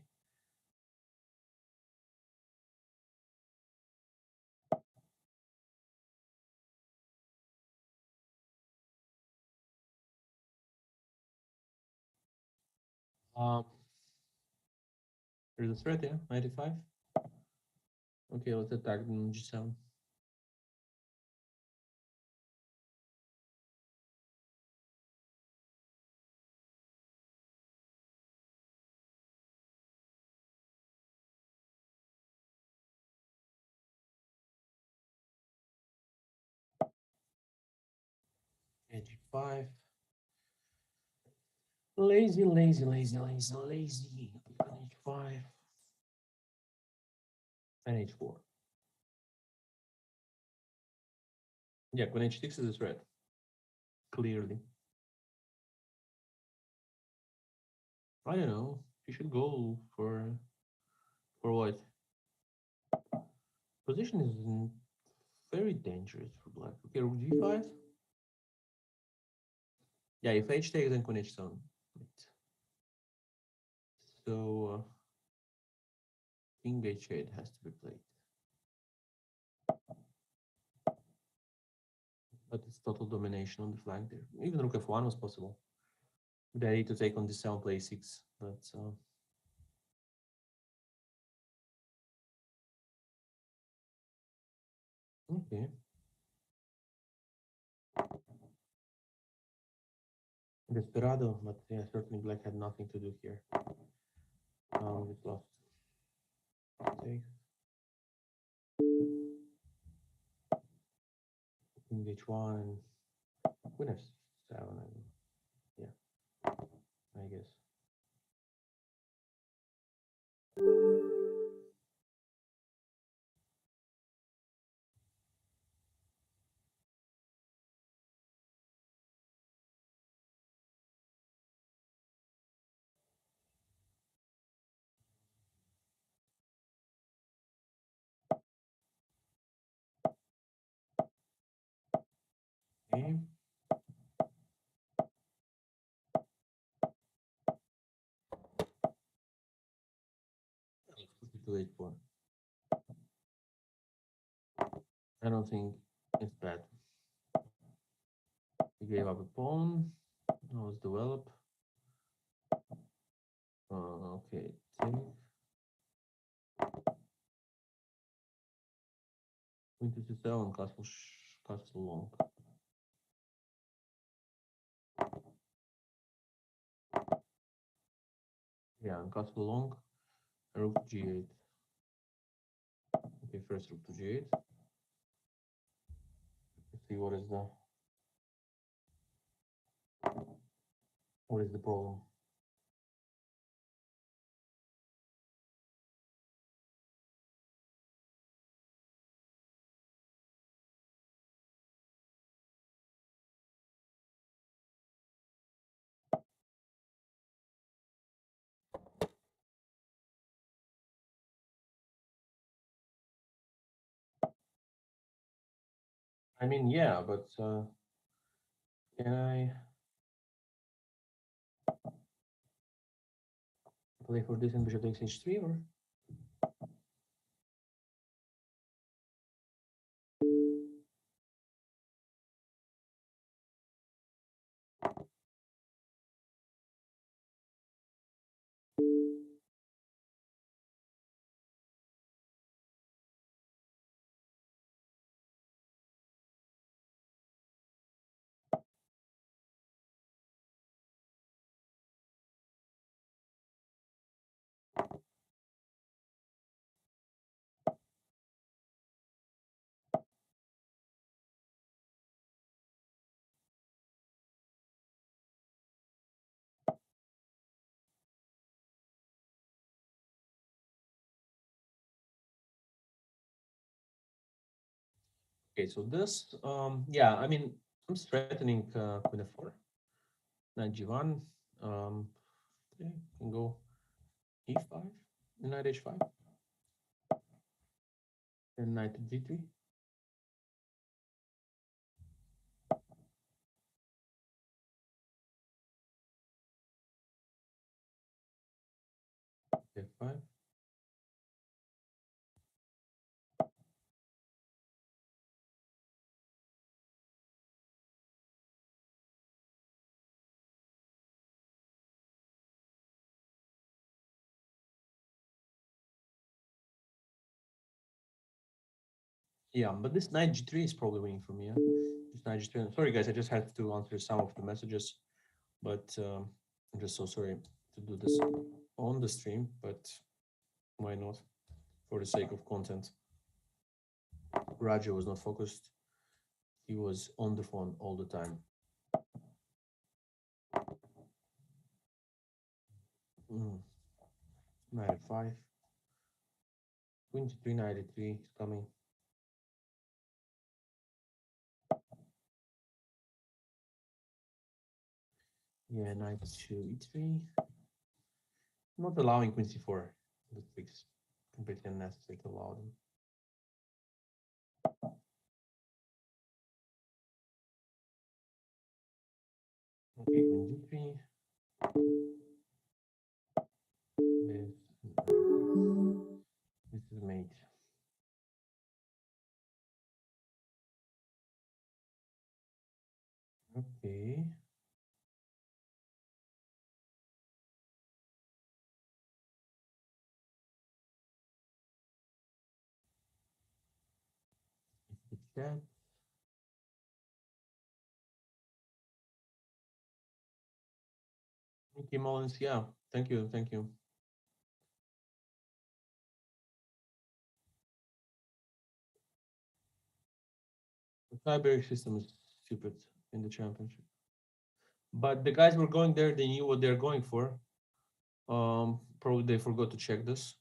Um, there's a threat, yeah, 95. Okay, let's attack the g7. H5. Lazy, lazy, lazy, lazy, lazy. H5. And H4. Yeah, queen H6 is red. Clearly. I don't know. You should go for what? Position is very dangerous for black. Okay, rook G5. Yeah, if H takes, then queen H7. So king H8 has to be played. But it's total domination on the flank there. Even rook F1 was possible. But I need to take on this 7 play 6. But okay. Desperado, but yeah, certainly black had nothing to do here. Just lost. Take. King H1. Queen F7. Yeah, I guess. Okay. Let's put it to H4. I don't think it's bad. He gave up a pawn. Now let's develop. Okay, take. Queen to C7, castle long. Yeah, and castle long. Rook to G8. Okay, first rook to G8. Let's see what is the problem. I mean, yeah, but can I play for this and bishop takes H3 or? Okay, so this, yeah, I mean, I'm threatening queen f4, knight g1, okay, can go e5, and knight h5, and knight to g3, f5. Yeah, but this knight g3 is probably winning for me. Yeah? This knight g3. Sorry, guys, I just had to answer some of the messages, but I'm just so sorry to do this on the stream, but why not? For the sake of content. Raja was not focused. He was on the phone all the time. 95. Queen to 393 is coming. Yeah, knight to e3. Not allowing queen c4. That fix completely unnecessary to allow them. Okay, queen g3. This is mate. Okay. It's that. Okay, Mullins, yeah. Thank you, thank you. The tiebreak system is stupid in the championship. But the guys were going there, they knew what they're going for. Probably they forgot to check this.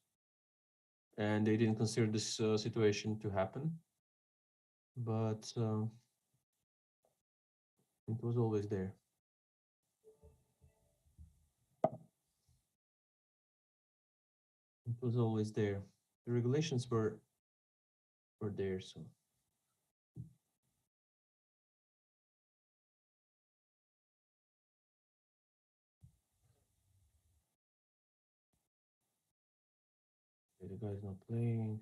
And they didn't consider this situation to happen. But it was always there. It was always there. The regulations were there, so. Okay, the guy's not playing.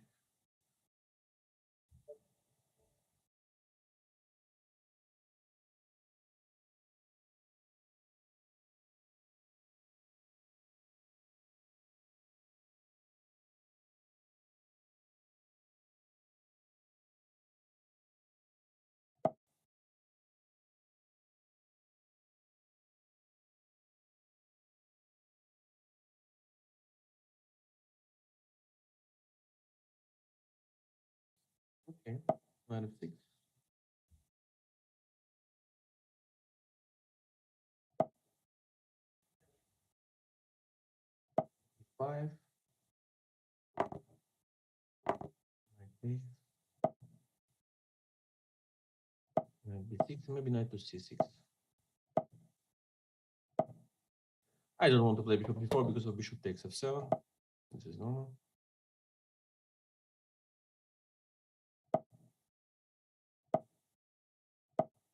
Okay, knight of 6. Five. Knight takes. Knight b6, maybe knight to c6. I don't want to play bishop b4 because of bishop takes f7. This is normal.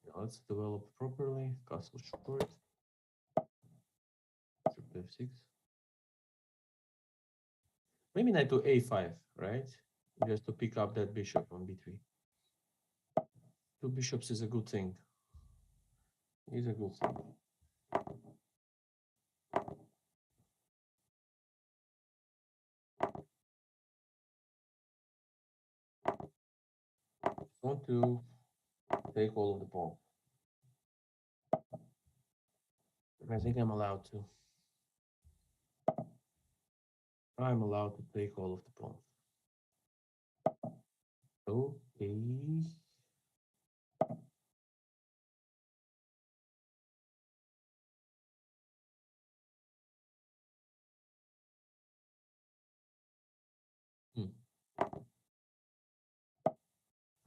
Yeah, let's develop properly. Castle short. Bishop to f6. Maybe knight to a5, right? Just to pick up that bishop on b3. Two bishops is a good thing. Is a good thing. Want to take all of the pawn. I think I'm allowed to. I'm allowed to take all of the pawns. Okay.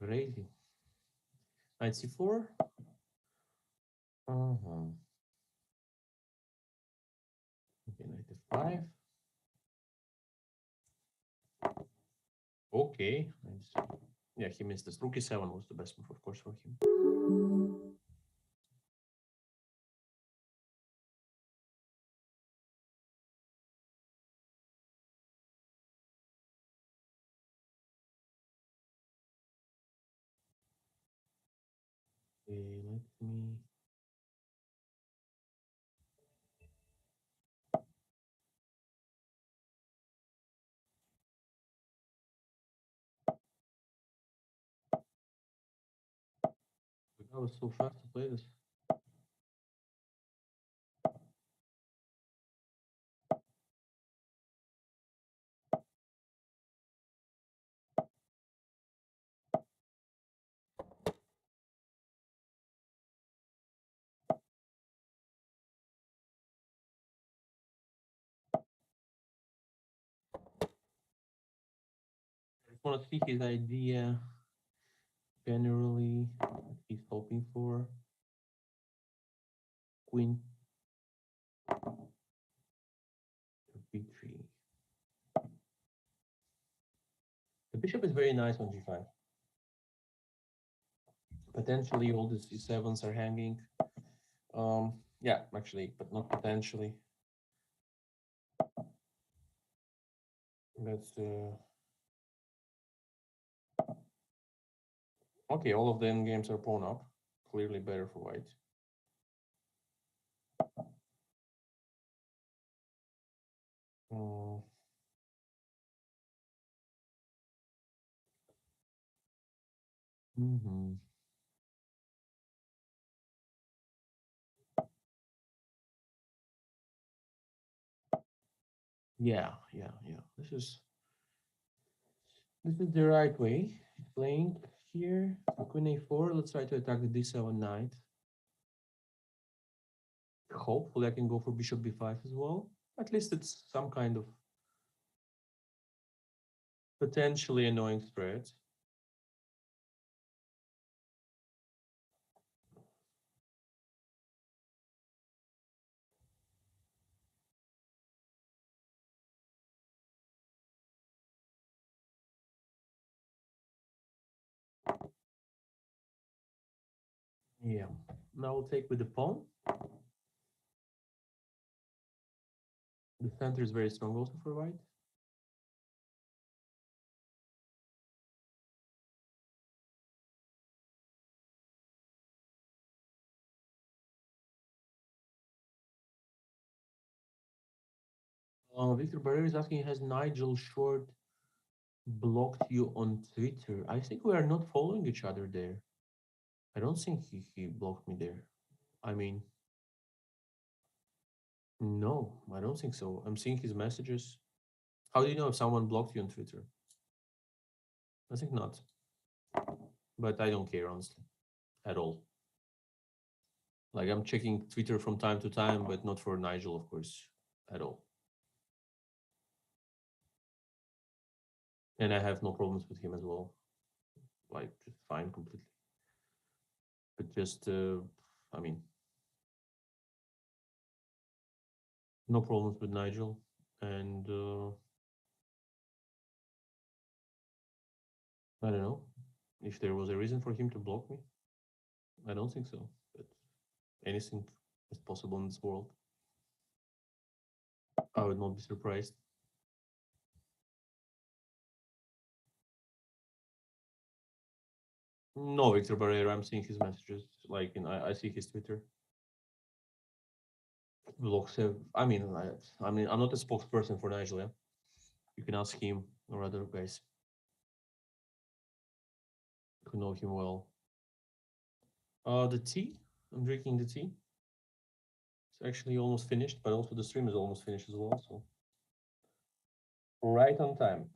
Crazy. Knight c4. Uh-huh. Okay, knight f5. Okay. Yeah, he missed this. Rook e7 was the best move, of course, for him. Okay, let me. I was so fast to play this. want to see his idea generally. What he's hoping for. Queen to b3. The bishop is very nice on g5. Potentially all the c7s are hanging. Yeah, actually, but not potentially. That's okay. All of the endgames are pawn up. Clearly better for white. Mm-hmm. Yeah. This is the right way. Playing here. Queen a4. Let's try to attack the d7 knight. Hopefully I can go for bishop b5 as well. At least it's some kind of potentially annoying threat. Yeah. Now we'll take with the pawn. The center is very strong also for white. Victor Barrera is asking, has Nigel Short blocked you on Twitter? I think we are not following each other there. I don't think he blocked me there. I mean, no, I don't think so. I'm seeing his messages. How do you know if someone blocked you on Twitter? I think not. But I don't care, honestly, at all. Like, I'm checking Twitter from time to time, but not for Nigel, of course, at all. And I have no problems with him as well. Like, just fine completely. But just, I mean, no problems with Nigel. And I don't know if there was a reason for him to block me. I don't think so. But anything is possible in this world. I would not be surprised. No, Victor Barrera, I'm seeing his messages. Like, I see his Twitter. Blocks have, I mean, I'm not a spokesperson for Nigel, yeah? You can ask him or other guys who know him well. The tea, I'm drinking the tea. It's actually almost finished, but also the stream is almost finished as well, so right on time.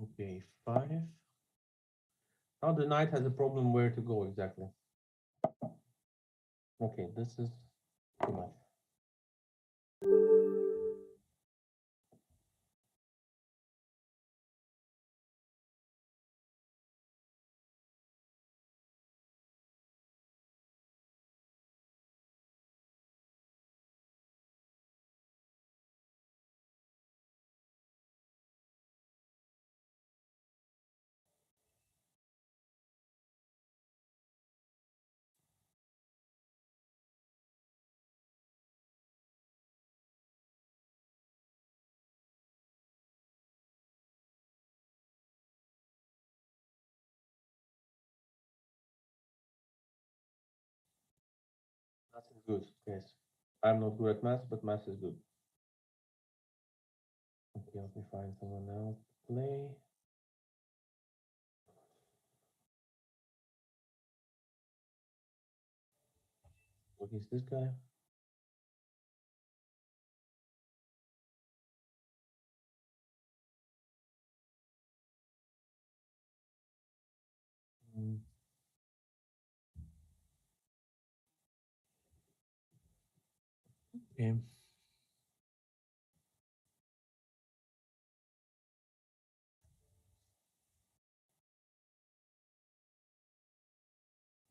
Okay, 5. Now the knight has a problem where to go exactly. Okay, this is too much. Math is good, yes. I'm not good at math, but math is good. Okay, let me find someone else to play. What is this guy? Okay.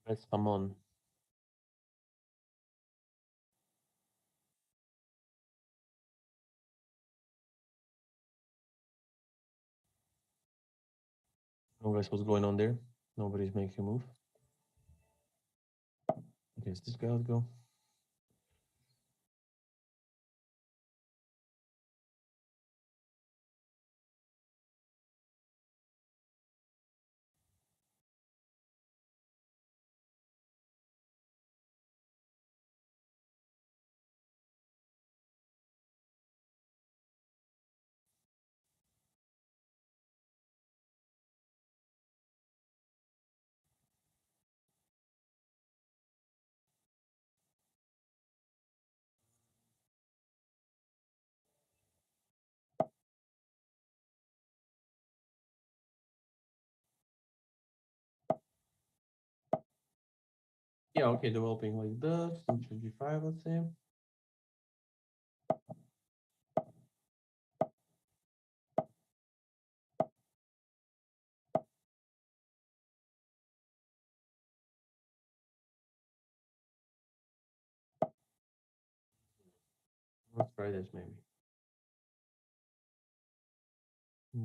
Let's come on. No guys, what's going on there? Nobody's making a move. Okay, is this guy out go? Yeah, okay, developing like this. G5, let's say. Let's try this maybe.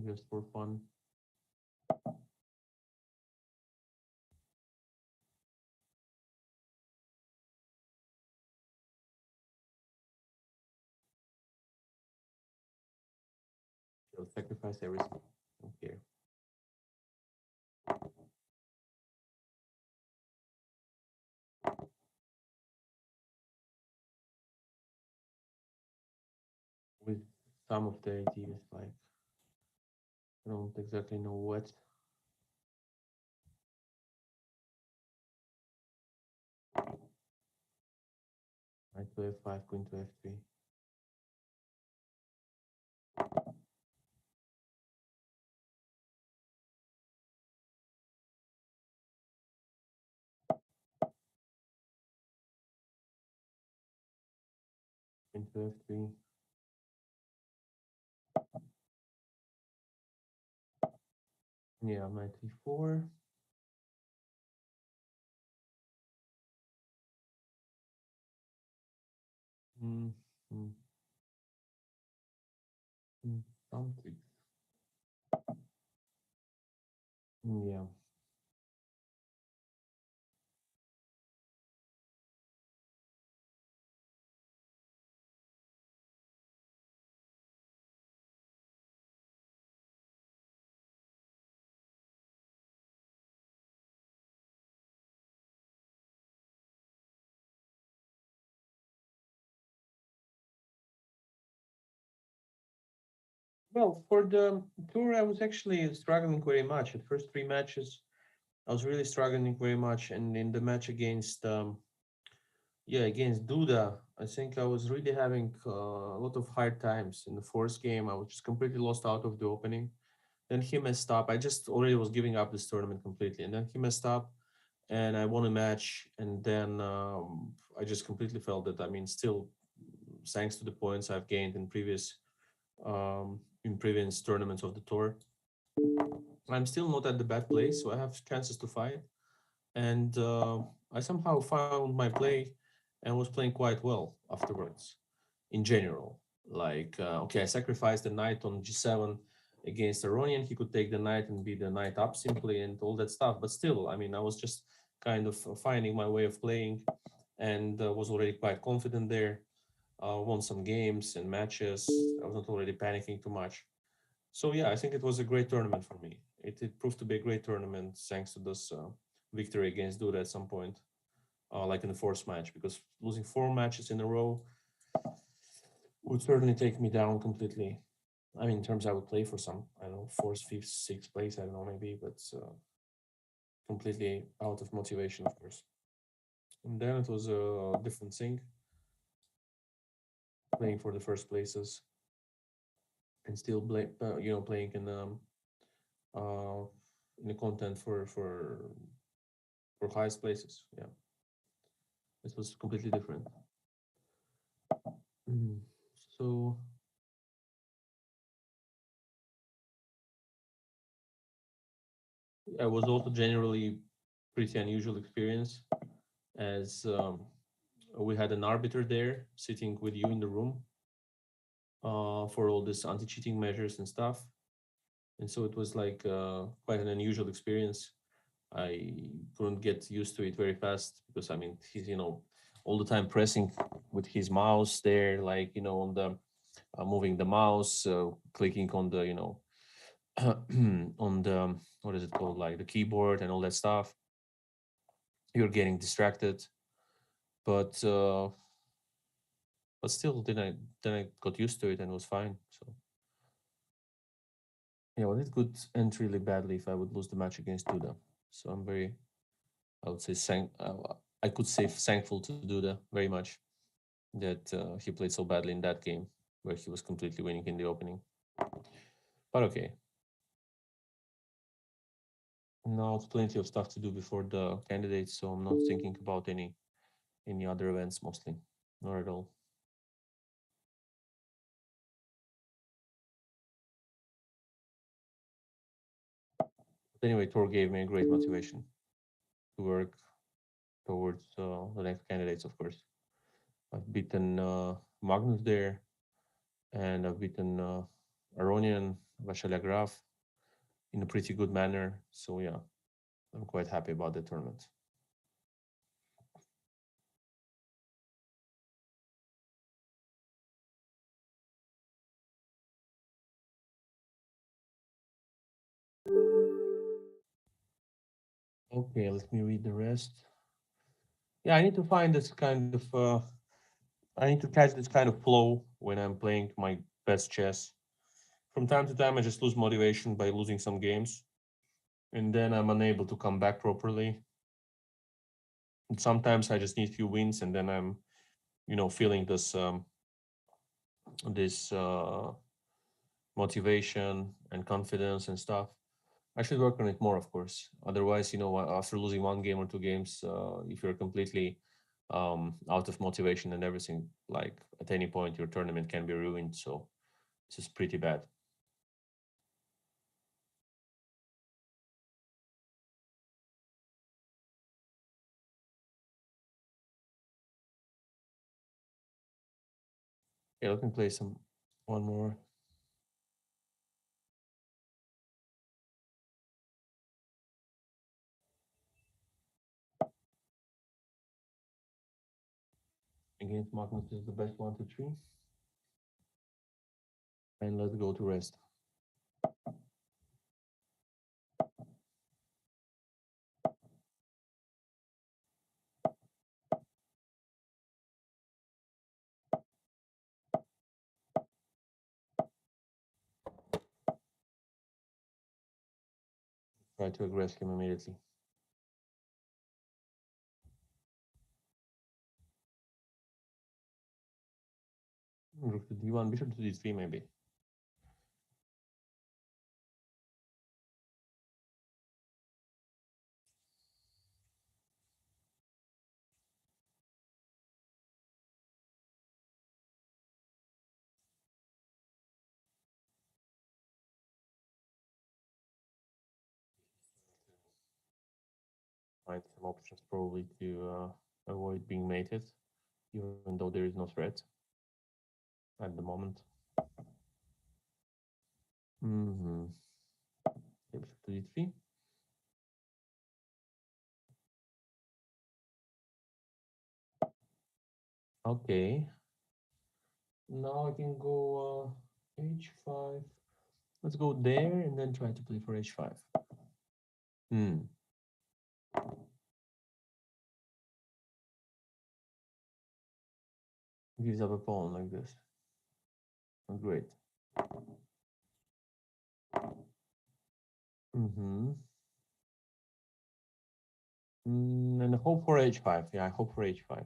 Just for fun. I'll sacrifice everything. Okay. With some of the ideas, like I don't exactly know what. Knight to f5, queen to f3. Queen to f3. Yeah, knight e4. Mm, mm, something. Yeah. Well, for the tour, I was actually struggling very much. At first three matches, I was really struggling very much, and in the match against against Duda, I think I was really having a lot of hard times. In the fourth game, I was just completely lost out of the opening. Then he messed up. I just already was giving up this tournament completely, and then he messed up, and I won a match, and then I just completely felt that. I mean, still, thanks to the points I've gained in previous tournaments of the tour, I'm still not at the bad place, so I have chances to fight. And I somehow found my play and was playing quite well afterwards. In general, like okay, I sacrificed the knight on g7 against Aronian. He could take the knight and be the knight up simply and all that stuff. But still, I mean, I was just kind of finding my way of playing, and was already quite confident there. Won some games and matches. I was not already panicking too much. So yeah, I think it was a great tournament for me. It proved to be a great tournament thanks to this victory against Duda at some point, like in the fourth match, because losing four matches in a row would certainly take me down completely. I mean, in terms I would play for some, I don't know, fourth, fifth, sixth place, I don't know, maybe, but completely out of motivation, of course. And then it was a different thing, playing for the first places and still playing uh, in the content for highest places. Yeah, it was completely different. Mm. So I was also generally pretty unusual experience, as we had an arbiter there sitting with you in the room for all this anti-cheating measures and stuff. And so it was like quite an unusual experience. I couldn't get used to it very fast because I mean he's all the time pressing with his mouse there, like on the moving the mouse, clicking on the on the what is it called, like the keyboard and all that stuff. You're getting distracted, but still, then I got used to it and was fine. So yeah, well, it could end really badly if I would lose the match against Duda. So I'm very, I would say, I could say thankful to Duda very much that he played so badly in that game where he was completely winning in the opening. But okay, now it's plenty of stuff to do before the candidates, so I'm not thinking about any other events mostly, not at all. But anyway, tour gave me a great motivation to work towards the next candidates, of course. I've beaten Magnus there, and I've beaten Aronian, Vachier-Lagrave in a pretty good manner. So yeah, I'm quite happy about the tournament. Okay, let me read the rest. Yeah, I need to find this kind of. I need to catch this kind of flow when I'm playing my best chess. From time to time, I just lose motivation by losing some games, and then I'm unable to come back properly. And sometimes I just need few wins, and then I'm, feeling this motivation and confidence and stuff. I should work on it more, of course. Otherwise, after losing one game or two games, if you're completely out of motivation and everything, like at any point, your tournament can be ruined. So this is pretty bad. Yeah, let me play one more. Against Magnus is the best 1 to 3. And let's go to rest. Try to aggress him immediately. Rook to d1, bishop to d3 maybe. Find some options probably to avoid being mated, even though there is no threat at the moment. Mm-hmm. Bishop to d3. Okay. Now I can go h5. Let's go there and then try to play for h5. Hmm. Gives up a pawn like this. Oh, great. Mm-hmm. And hope for h5. Yeah, I hope for h5.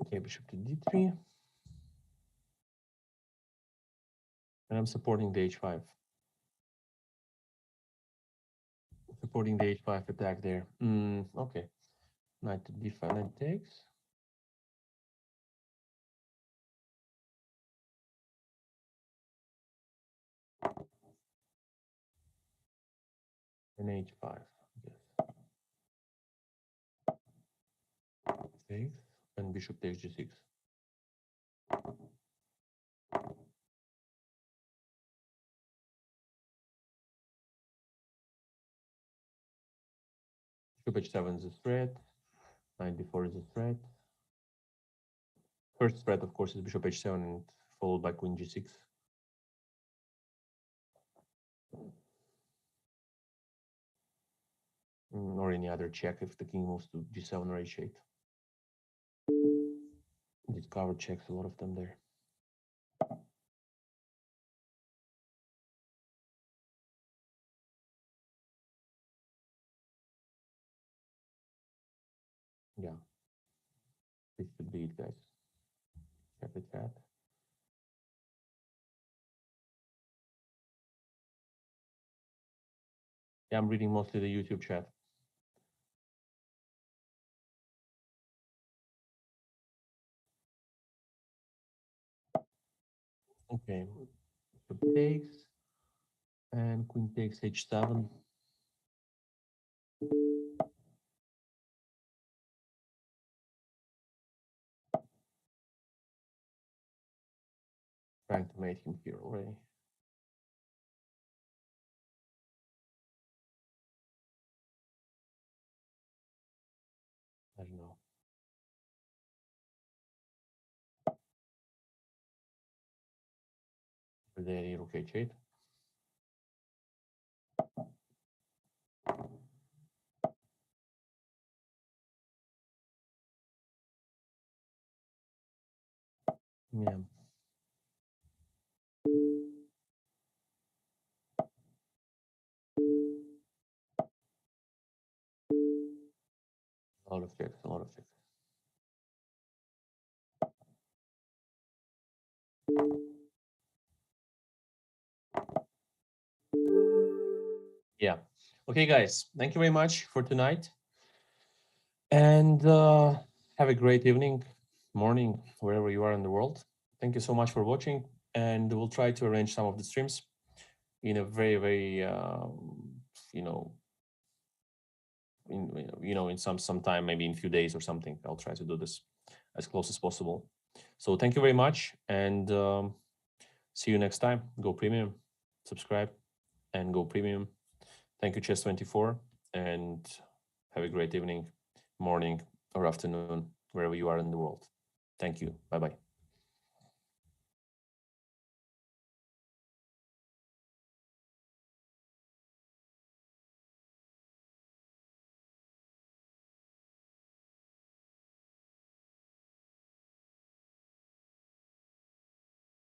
Okay, bishop to d3. And I'm supporting the h5. Supporting the h5 attack there. Okay. Knight to d5, knight takes. and h5. Takes and bishop takes g6. Bishop h7 is a threat. Knight d4 is a threat. First threat, of course, is bishop h7 and followed by queen g6. Or any other check if the king moves to g7 or h8. These cover checks, a lot of them there. Yeah, this should be it, guys. Check the chat. Yeah, I'm reading mostly the YouTube chat. Okay, bishop takes and queen takes h7. Trying to mate him here already. I don't know. There, rook h8. Yeah. A lot of checks, a lot of checks. Yeah. Okay, guys. Thank you very much for tonight. And have a great evening, morning, wherever you are in the world. Thank you so much for watching. And we'll try to arrange some of the streams in a very, very, you know, in some time, maybe in a few days or something. I'll try to do this as close as possible. So thank you very much, and see you next time. Go premium, subscribe, and go premium. Thank you, Chess24, and have a great evening, morning, or afternoon, wherever you are in the world. Thank you. Bye-bye.